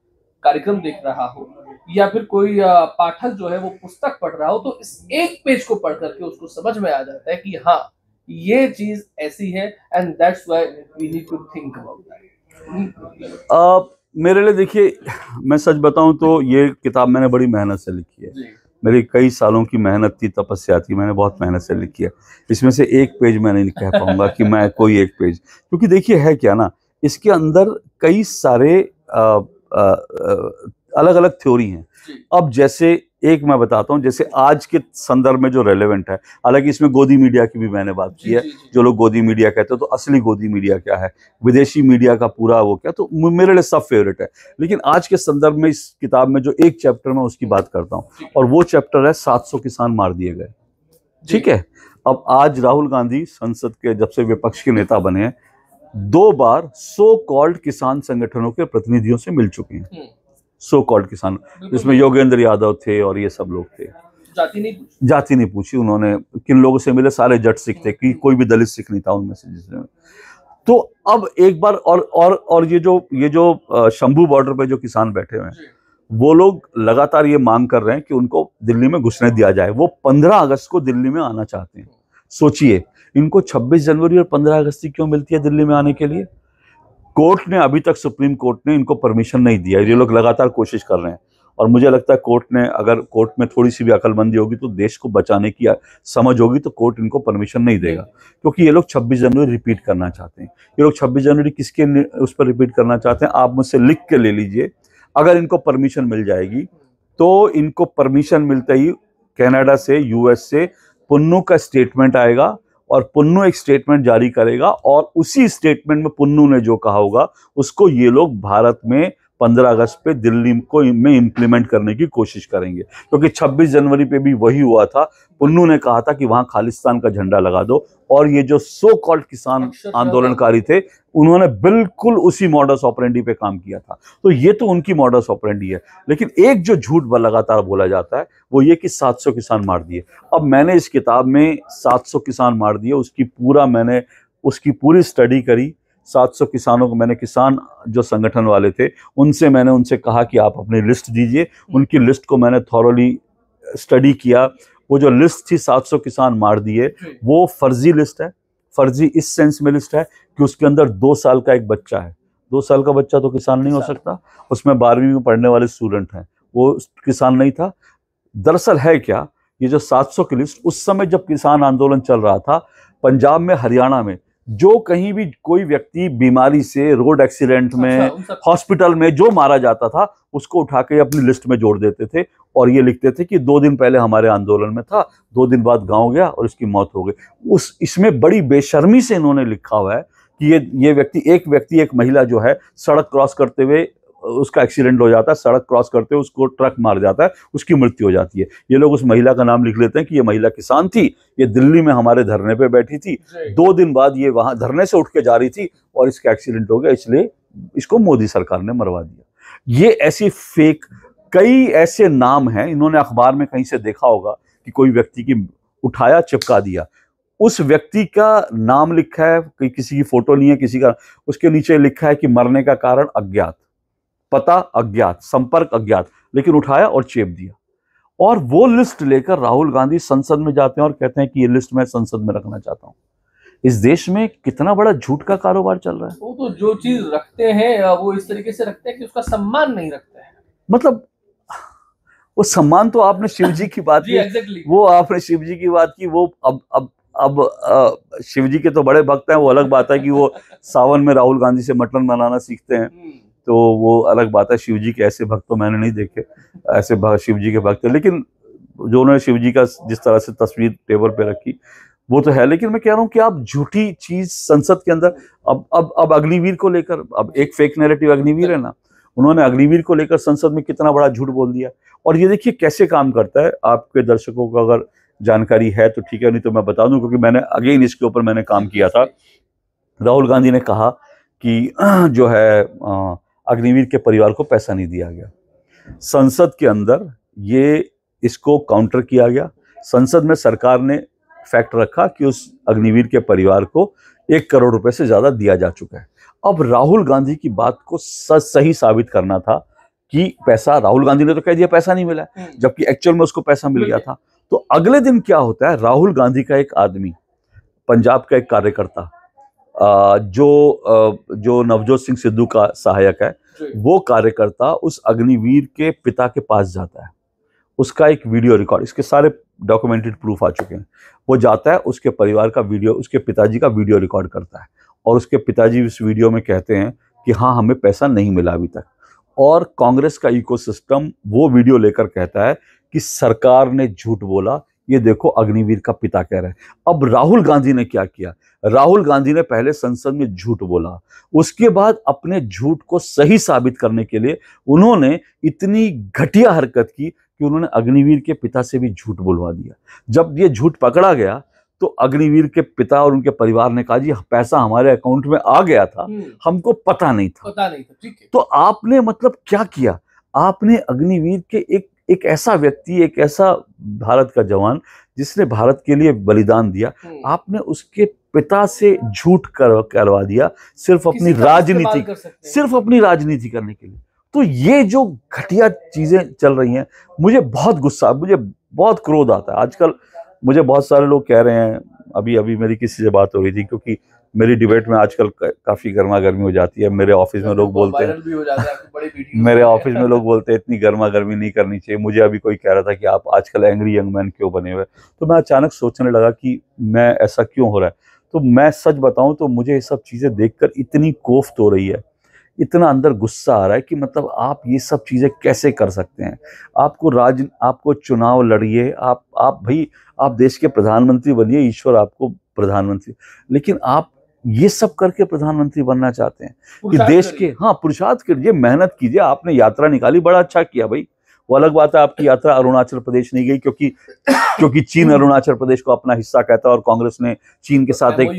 कार्यक्रम देख रहा हो या फिर कोई पाठक जो है वो पुस्तक पढ़ रहा हो, तो इस एक पेज को पढ़ करके उसको समझ में आ जाता है कि हाँ ये चीज ऐसी है, and that's why we need to think about that. मेरे लिए देखिए, मैं सच बताऊं तो ये किताब मैंने बड़ी मेहनत से लिखी है। मेरी कई सालों की मेहनत थी, तपस्या थी, मैंने बहुत मेहनत से लिखी है। इसमें से एक पेज मैं नहीं कह पाऊंगा कि मैं कोई एक पेज, क्योंकि देखिए है क्या ना, इसके अंदर कई सारे अलग अलग थ्योरी हैं। अब जैसे एक मैं बताता हूं, जैसे आज के संदर्भ में जो रेलेवेंट है, हालांकि इसमें गोदी मीडिया की भी मैंने बात की है। जो लोग गोदी मीडिया कहते हैं, तो असली गोदी मीडिया क्या है, विदेशी मीडिया का पूरा वो क्या, तो मेरे लिए सब फेवरेट है। लेकिन आज के संदर्भ में इस किताब में जो एक चैप्टर में उसकी बात करता हूँ, और वो चैप्टर है 700 किसान मार दिए गए। ठीक है, अब आज राहुल गांधी संसद के जब से विपक्ष के नेता बने हैं, 2 बार सो कॉल्ड किसान संगठनों के प्रतिनिधियों से मिल चुके हैं। सो कॉल्ड किसान, जिसमें योगेंद्र यादव थे और ये सब लोग थे। जाति नहीं पूछी उन्होंने, किन लोगों से मिले, सारे जट सिख थे, कि कोई भी दलित सिख नहीं था उनमें से जिसमें। तो अब एक बार और ये जो शंभू बॉर्डर पे जो किसान बैठे हुए हैं, वो लोग लगातार ये मांग कर रहे हैं कि उनको दिल्ली में घुसने दिया जाए। वो 15 अगस्त को दिल्ली में आना चाहते हैं। सोचिए, इनको 26 जनवरी और 15 अगस्त क्यों मिलती है दिल्ली में आने के लिए? कोर्ट ने अभी तक, सुप्रीम कोर्ट ने इनको परमिशन नहीं दिया। ये लोग लगातार कोशिश कर रहे हैं, और मुझे लगता है कोर्ट ने, अगर कोर्ट में थोड़ी सी भी अकलमंदी होगी तो देश को बचाने की समझ होगी तो कोर्ट इनको परमिशन नहीं देगा, क्योंकि ये लोग 26 जनवरी रिपीट करना चाहते हैं। ये लोग 26 जनवरी किसके उस पर रिपीट करना चाहते हैं, आप मुझसे लिख के ले लीजिए। अगर इनको परमिशन मिल जाएगी तो इनको परमिशन मिलते ही कनाडा से, यूएस से पुन्नू का स्टेटमेंट आएगा और पुन्नू एक स्टेटमेंट जारी करेगा और उसी स्टेटमेंट में पुन्नू ने जो कहा होगा उसको ये लोग भारत में 15 अगस्त पे दिल्ली में इम्प्लीमेंट करने की कोशिश करेंगे, क्योंकि 26 जनवरी पे भी वही हुआ था। पुन्नू ने कहा था कि वहां खालिस्तान का झंडा लगा दो, और ये जो सो कॉल्ड किसान आंदोलनकारी थे उन्होंने बिल्कुल उसी मॉडस ऑपरेंडी पे काम किया था। तो ये तो उनकी मॉडस ऑपरेंडी है। लेकिन एक जो झूठ लगातार बोला जाता है वो ये कि 700 किसान मार दिए। अब मैंने इस किताब में 700 किसान मार दिए उसकी पूरी स्टडी करी। 700 किसानों को मैंने, किसान जो संगठन वाले थे उनसे कहा कि आप अपनी लिस्ट दीजिए। उनकी लिस्ट को मैंने थॉरोली स्टडी किया। वो जो लिस्ट थी 700 किसान मार दिए, वो फर्जी लिस्ट है। फर्जी इस सेंस में लिस्ट है कि उसके अंदर 2 साल का एक बच्चा है। 2 साल का बच्चा तो किसान नहीं हो सकता। उसमें 12वीं में पढ़ने वाले स्टूडेंट हैं, वो किसान नहीं था। दरअसल है क्या, ये जो 700 की लिस्ट, उस समय जब किसान आंदोलन चल रहा था पंजाब में, हरियाणा में, जो कहीं भी कोई व्यक्ति बीमारी से, रोड एक्सीडेंट में, हॉस्पिटल में जो मारा जाता था उसको उठा के अपनी लिस्ट में जोड़ देते थे और ये लिखते थे कि 2 दिन पहले हमारे आंदोलन में था, 2 दिन बाद गांव गया और इसकी मौत हो गई। इसमें बड़ी बेशर्मी से इन्होंने लिखा हुआ है कि एक महिला जो है सड़क क्रॉस करते हुए उसका एक्सीडेंट हो जाता है, सड़क क्रॉस करते हुए उसको ट्रक मार जाता है, उसकी मृत्यु हो जाती है। ये लोग उस महिला का नाम लिख लेते हैं कि ये महिला किसान थी, ये दिल्ली में हमारे धरने पे बैठी थी, 2 दिन बाद ये वहां धरने से उठ के जा रही थी और इसका एक्सीडेंट हो गया, इसलिए इसको मोदी सरकार ने मरवा दिया। ये ऐसी फेक, कई ऐसे नाम हैं। इन्होंने अखबार में कहीं से देखा होगा कि कोई व्यक्ति की उठाया, चिपका दिया, उस व्यक्ति का नाम लिखा है, किसी की फोटो नहीं है किसी का, उसके नीचे लिखा है कि मरने का कारण अज्ञात, पता अज्ञात, संपर्क अज्ञात, लेकिन उठाया और चेप दिया। और वो लिस्ट लेकर राहुल गांधी संसद में जाते हैं और कहते हैं कि ये लिस्ट मैं संसद में रखना चाहता हूं। इस देश में कितना बड़ा झूठ का कारोबार चल रहा है। वो तो जो चीज रखते हैं वो इस तरीके से रखते हैं कि उसका सम्मान नहीं रखते हैं। मतलब वो सम्मान तो आपने शिव जी की बात की, वो आपने शिव जी की बात की, वो अब शिव जी के तो बड़े भक्त हैं, वो अलग बात है कि वो सावन में राहुल गांधी से मटन बनाना सीखते हैं, तो वो अलग बात है। शिव जी के ऐसे भक्त तो मैंने नहीं देखे, ऐसे शिव जी के भक्त, लेकिन जो उन्होंने शिव जी का जिस तरह से तस्वीर टेबल पे रखी वो तो है। लेकिन मैं कह रहा हूँ कि आप झूठी चीज संसद के अंदर, अब अग्निवीर को लेकर, अब एक फेक नैरेटिव अग्निवीर है ना, उन्होंने अग्निवीर को लेकर संसद में कितना बड़ा झूठ बोल दिया। और ये देखिए कैसे काम करता है। आपके दर्शकों को अगर जानकारी है तो ठीक है, नहीं तो मैं बता दूं, क्योंकि मैंने अगेन इसके ऊपर मैंने काम किया था। राहुल गांधी ने कहा कि जो है अग्निवीर के परिवार को पैसा नहीं दिया गया। संसद के अंदर ये इसको काउंटर किया गया। संसद में सरकार ने फैक्ट रखा कि उस अग्निवीर के परिवार को 1 करोड़ रुपए से ज्यादा दिया जा चुका है। अब राहुल गांधी की बात को सही साबित करना था कि पैसा, राहुल गांधी ने तो कह दिया पैसा नहीं मिला, जबकि एक्चुअल में उसको पैसा मिल गया था। तो अगले दिन क्या होता है, राहुल गांधी का एक आदमी, पंजाब का एक कार्यकर्ता, जो नवजोत सिंह सिद्धू का सहायक है, वो कार्यकर्ता उस अग्निवीर के पिता के पास जाता है। उसका एक वीडियो रिकॉर्ड, इसके सारे डॉक्यूमेंटेड प्रूफ आ चुके हैं। वो जाता है, उसके परिवार का वीडियो, उसके पिताजी का वीडियो रिकॉर्ड करता है, और उसके पिताजी इस वीडियो में कहते हैं कि हाँ, हमें पैसा नहीं मिला अभी तक। और कांग्रेस का इकोसिस्टम वो वीडियो लेकर कहता है कि सरकार ने झूठ बोला, ये देखो अग्निवीर का पिता कह रहे हैं। अब राहुल गांधी ने क्या किया, राहुल गांधी ने पहले संसद में झूठ बोला, उसके बाद अपने झूठ को सही साबित करने के लिए उन्होंने इतनी घटिया हरकत की कि उन्होंने अग्निवीर के पिता से भी झूठ बुलवा दिया। जब ये झूठ पकड़ा गया तो अग्निवीर के पिता और उनके परिवार ने कहा, जी पैसा हमारे अकाउंट में आ गया था, हमको पता नहीं था। ठीक है। तो आपने मतलब क्या किया, आपने अग्निवीर के एक ऐसा व्यक्ति, एक ऐसा भारत का जवान जिसने भारत के लिए बलिदान दिया, आपने उसके पिता से झूठ करवा दिया सिर्फ अपनी राजनीति करने के लिए। तो ये जो घटिया चीजें चल रही हैं, मुझे बहुत गुस्सा, मुझे बहुत क्रोध आता है। आजकल मुझे बहुत सारे लोग कह रहे हैं, अभी मेरी किसी से बात हो रही थी, क्योंकि मेरी डिबेट में आजकल काफी गर्मा गर्मी हो जाती है। मेरे ऑफिस में लोग बोलते हैं, भी हो जाता है, आपकी बड़ी वीडियो मेरे ऑफिस में लोग बोलते हैं इतनी गर्मा गर्मी नहीं करनी चाहिए। मुझे अभी कोई कह रहा था कि आप आजकल एंग्री यंग मैन क्यों बने हुए, तो मैं अचानक सोचने लगा कि मैं ऐसा क्यों हो रहा है। तो मैं सच बताऊं तो मुझे ये सब चीजें देखकर इतनी कोफ्त हो रही है, इतना अंदर गुस्सा आ रहा है कि मतलब आप ये सब चीजें कैसे कर सकते हैं। आपको चुनाव लड़िए, आप भाई आप देश के प्रधानमंत्री बनिए, ईश्वर आपको प्रधानमंत्री, लेकिन आप ये सब करके प्रधानमंत्री बनना चाहते हैं कि देश के, हाँ पुरुषार्थ कीजिए, मेहनत कीजिए। आपने यात्रा निकाली, बड़ा अच्छा किया भाई। वो अलग बात है आपकी यात्रा अरुणाचल प्रदेश नहीं गई, क्योंकि चीन अरुणाचल प्रदेश को अपना हिस्सा कहता है और कांग्रेस ने चीन के साथ एक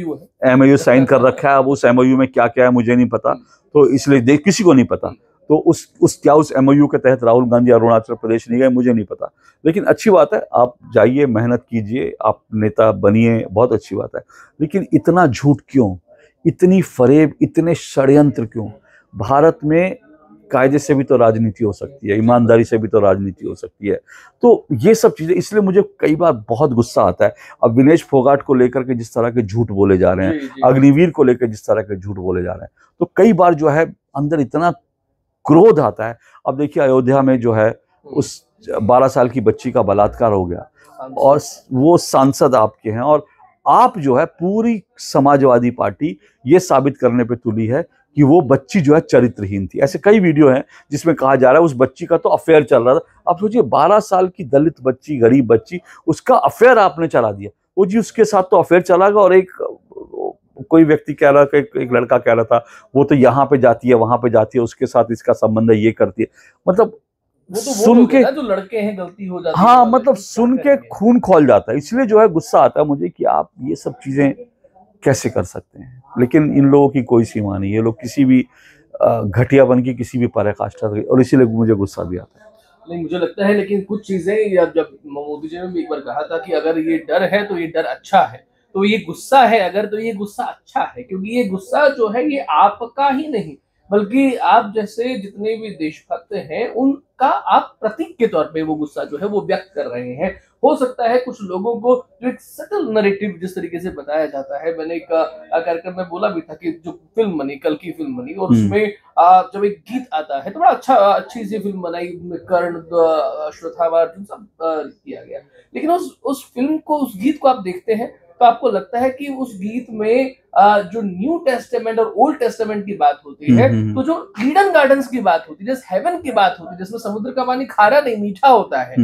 MOU साइन कर रखा है। अब उस MOU में क्या क्या है मुझे नहीं पता, तो इसलिए किसी को नहीं पता। तो उस MOU के तहत राहुल गांधी अरुणाचल प्रदेश नहीं गए, मुझे नहीं पता। लेकिन अच्छी बात है, आप जाइए, मेहनत कीजिए, आप नेता बनिए, बहुत अच्छी बात है। लेकिन इतना झूठ क्यों, इतनी फरेब, इतने षड्यंत्र क्यों? भारत में कायदे से भी तो राजनीति हो सकती है, ईमानदारी से भी तो राजनीति हो सकती है। तो ये सब चीजें, इसलिए मुझे कई बार बहुत गुस्सा आता है। अब विनेश फोगाट को लेकर के जिस तरह के झूठ बोले जा रहे हैं, अग्निवीर को लेकर जिस तरह के झूठ बोले जा रहे हैं, तो कई बार जो है अंदर इतना क्रोध आता है। अब देखिए अयोध्या में जो है उस 12 साल की बच्ची का बलात्कार हो गया और वो सांसद आपके हैं, और आप जो है पूरी समाजवादी पार्टी ये साबित करने पे तुली है कि वो बच्ची जो है चरित्रहीन थी। ऐसे कई वीडियो हैं जिसमें कहा जा रहा है उस बच्ची का तो अफेयर चल रहा था। आप सोचिए 12 साल की दलित बच्ची, गरीब बच्ची, उसका अफेयर आपने चला दिया। वो जी उसके साथ तो अफेयर चलागा, और एक कोई व्यक्ति कह रहा था, एक लड़का कह रहा था वो तो यहाँ पे जाती है, वहां पे जाती है, उसके साथ इसका संबंध है, ये करती है। मतलब वो तो सुन के जो लड़के हैं गलती हो जाती है, हाँ मतलब सुन के खून खौल जाता है। इसलिए जो है गुस्सा आता है मुझे कि आप ये सब चीजें कैसे कर सकते हैं। लेकिन इन लोगों की कोई सीमा नहीं, ये लोग किसी भी घटियापन की किसी भी पराकाष्ठा, और इसीलिए मुझे गुस्सा भी आता है। नहीं, मुझे लगता है लेकिन कुछ चीजें, जब मोदी जी ने भी एक बार कहा था कि अगर ये डर है तो ये डर अच्छा है, तो ये गुस्सा है अगर, तो ये गुस्सा अच्छा है, क्योंकि ये गुस्सा जो है ये आपका ही नहीं बल्कि आप जैसे जितने भी देशभक्त हैं उनका आप प्रतीक के तौर पे वो गुस्सा जो है वो व्यक्त कर रहे हैं। हो सकता है कुछ लोगों को जो एक सटल नैरेटिव जिस तरीके से बताया जाता है, मैंने एक कार्यक्रम में बोला भी था कि जो फिल्म बनी, कल की फिल्म बनी, और उसमें जब एक गीत आता है तो बड़ा अच्छी सी फिल्म बनाई, कर्ण, श्रोतावा, अर्जुन सब किया गया, लेकिन उस फिल्म को, उस गीत को आप देखते हैं तो आपको लगता है कि उस गीत में जो न्यू टेस्टामेंट और ओल्ड टेस्टामेंट की बात होती है, तो जो ईडन गार्डन्स की बात होती है, जैसे हेवन की बात होती है, जिसमें समुद्र का पानी खारा नहीं मीठा होता है,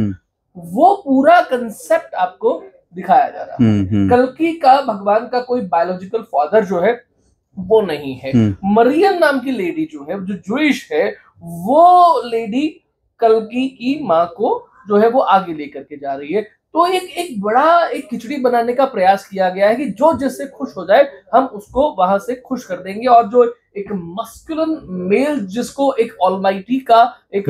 वो पूरा कंसेप्ट आपको दिखाया जा रहा है। कल्कि का भगवान का कोई बायोलॉजिकल फादर जो है वो नहीं है। मरियम नाम की लेडी जो है, जो जूइश है, वो लेडी कल्कि की माँ को जो है वो आगे लेकर के जा रही है। तो एक बड़ा एक खिचड़ी बनाने का प्रयास किया गया है कि जो जिससे खुश हो जाए हम उसको वहां से खुश कर देंगे, और जो एक मस्कुलिन मेल जिसको एक ऑलमाइटी का एक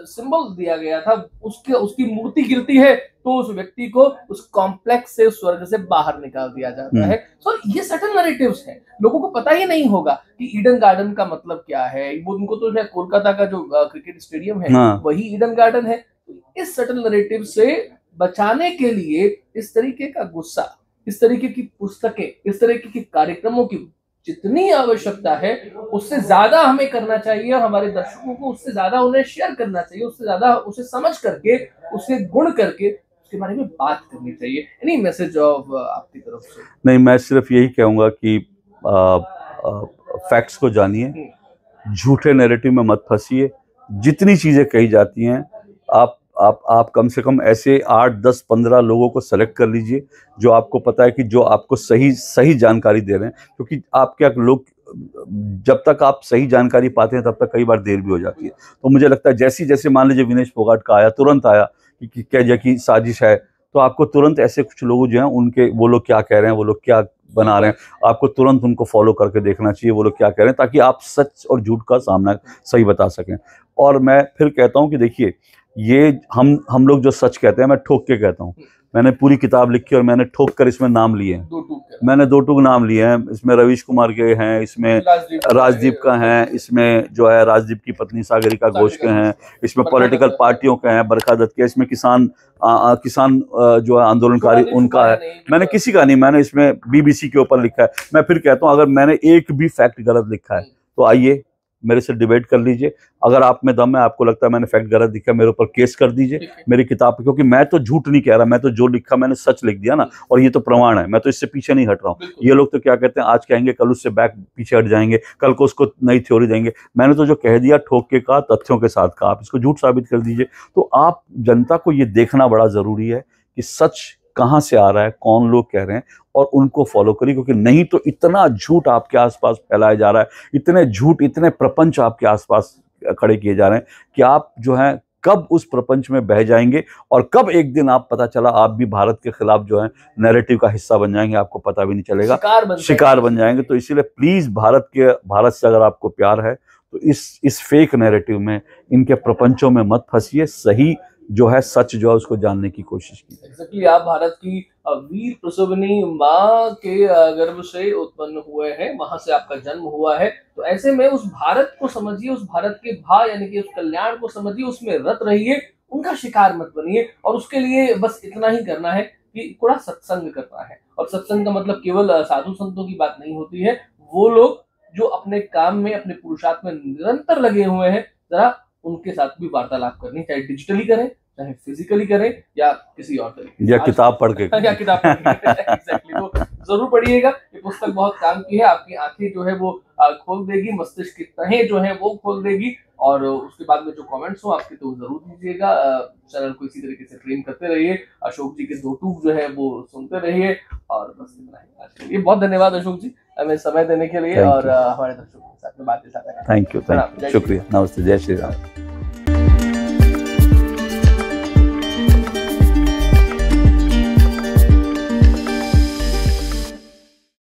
सिंबल दिया गया था, उसकी मूर्ति गिरती है तो उस व्यक्ति को उस कॉम्प्लेक्स से, स्वर्ग से बाहर निकाल दिया जाता है। सो ये सटल नैरेटिव्स हैं, लोगों को पता ही नहीं होगा कि ईडन गार्डन का मतलब क्या है। वो उनको तो शायद कोलकाता का जो क्रिकेट स्टेडियम है वही ईडन गार्डन है। इस सटल नैरेटिव से बचाने के लिए इस तरीके का गुस्सा, इस तरीके की पुस्तकें, इस तरीके के कार्यक्रमों की जितनी आवश्यकता है उससे ज्यादा हमें करना चाहिए, हमारे दर्शकों को उससे ज्यादा उन्हें शेयर करना चाहिए, उससे ज्यादा उसे समझ करके, उसे गुण करके उसके बारे में बात करनी चाहिए। एनी मैसेज ऑफ आपकी तरफ से? नहीं, मैं सिर्फ यही कहूंगा कि फैक्ट्स को जानिए, झूठे नैरेटिव में मत फंसिए। जितनी चीजें कही जाती हैं आप कम से कम ऐसे 8, 10, 15 लोगों को सेलेक्ट कर लीजिए जो आपको पता है कि जो आपको सही जानकारी दे रहे हैं, क्योंकि आप क्या लोग, जब तक आप सही जानकारी पाते हैं तब तक कई बार देर भी हो जाती है। तो मुझे लगता है जैसे मान लीजिए विनेश फोगाट का आया, तुरंत आया कि क्या की साजिश है, तो आपको तुरंत ऐसे कुछ लोग जो हैं उनके, वो लोग क्या कह रहे हैं, वो लोग क्या बना रहे हैं, आपको तुरंत उनको फॉलो करके देखना चाहिए वो लोग क्या कह रहे हैं, ताकि आप सच और झूठ का सामना सही बता सकें। और मैं फिर कहता हूं कि देखिए, ये हम लोग जो सच कहते हैं, मैं ठोक के कहता हूँ। मैंने पूरी किताब लिखी और मैंने ठोक कर इसमें नाम लिए हैं। मैंने 2 टूक नाम लिए हैं। इसमें रवीश कुमार के हैं, इसमें राजदीप का है, इसमें जो है राजदीप की पत्नी सागरिका घोष के हैं, इसमें पॉलिटिकल पार्टियों के हैं, बरखा दत्त के, इसमें किसान जो है आंदोलनकारी उनका है। मैंने किसी का नहीं, मैंने इसमें बीबीसी के ऊपर लिखा है। मैं फिर कहता हूँ, अगर मैंने एक भी फैक्ट गलत लिखा है तो आइए मेरे से डिबेट कर लीजिए। अगर आप में दम है, आपको लगता है मैंने फैक्ट गलत लिखा, मेरे ऊपर केस कर दीजिए मेरी किताब पे, क्योंकि मैं तो झूठ नहीं कह रहा, मैं तो जो लिखा मैंने सच लिख दिया ना, और ये तो प्रमाण है। मैं तो इससे पीछे नहीं हट रहा हूँ। ये लोग तो क्या कहते हैं, आज कहेंगे कल उससे पीछे हट जाएंगे, कल को उसको नई थ्योरी देंगे। मैंने तो जो कह दिया ठोक के कहा, तथ्यों के साथ कहा, आप इसको झूठ साबित कर दीजिए। तो आप जनता को ये देखना बड़ा जरूरी है कि सच कहाँ से आ रहा है, कौन लोग कह रहे हैं, और उनको फॉलो करिए। क्योंकि नहीं तो इतना झूठ आपके आसपास फैलाया जा रहा है, इतने झूठ, इतने प्रपंच आपके आसपास खड़े किए जा रहे हैं कि आप जो है कब उस प्रपंच में बह जाएंगे, और कब एक दिन आप पता चला आप भी भारत के खिलाफ जो है नैरेटिव का हिस्सा बन जाएंगे, आपको पता भी नहीं चलेगा, शिकार बन जाएंगे। तो इसीलिए प्लीज भारत से अगर आपको प्यार है तो इस फेक नैरेटिव में, इनके प्रपंचों में मत फंसिए। सही जो है, सच जो है, उसको जानने की कोशिश की। एग्जैक्टली आप भारत की वीर प्रसवनी माँ के गर्भ से उत्पन्न हुए हैं, वहां से आपका जन्म हुआ है। तो ऐसे में उस भारत को समझिए, उस भारत के भा यानी कि उस कल्याण को समझिए, उसमें रत रहिए, उनका शिकार मत बनिए। और उसके लिए बस इतना ही करना है कि थोड़ा सत्संग करना है। और सत्संग का मतलब केवल साधु संतों की बात नहीं होती है। वो लोग जो अपने काम में, अपने पुरुषार्थ में निरंतर लगे हुए हैं, जरा उनके साथ भी वार्तालाप करनी, चाहे डिजिटली करें, चाहे फिजिकली करें, या किसी और तरीके, या किताब पढ़ के या किताब पढ़ के। एग्जैक्टली, तो जरूर पढ़िएगा। ये पुस्तक बहुत काम की है, आपकी आंखें जो है वो खोल देगी, मस्तिष्क की तहें जो है वो खोल देगी। और उसके बाद में जो कमेंट्स हो आपके, तो जरूर दीजिएगा। चैनल को इसी तरीके से ट्रेन करते रहिए। अशोक जी के 2 टूक जो है वो सुनते रहिए। और बस इतना ही आज के लिए। बहुत धन्यवाद अशोक जी, हमें समय देने के लिए और हमारे दर्शकों के साथ में बातें साझा करने के लिए। थैंक यू, शुक्रिया, नमस्ते, जय श्री राम।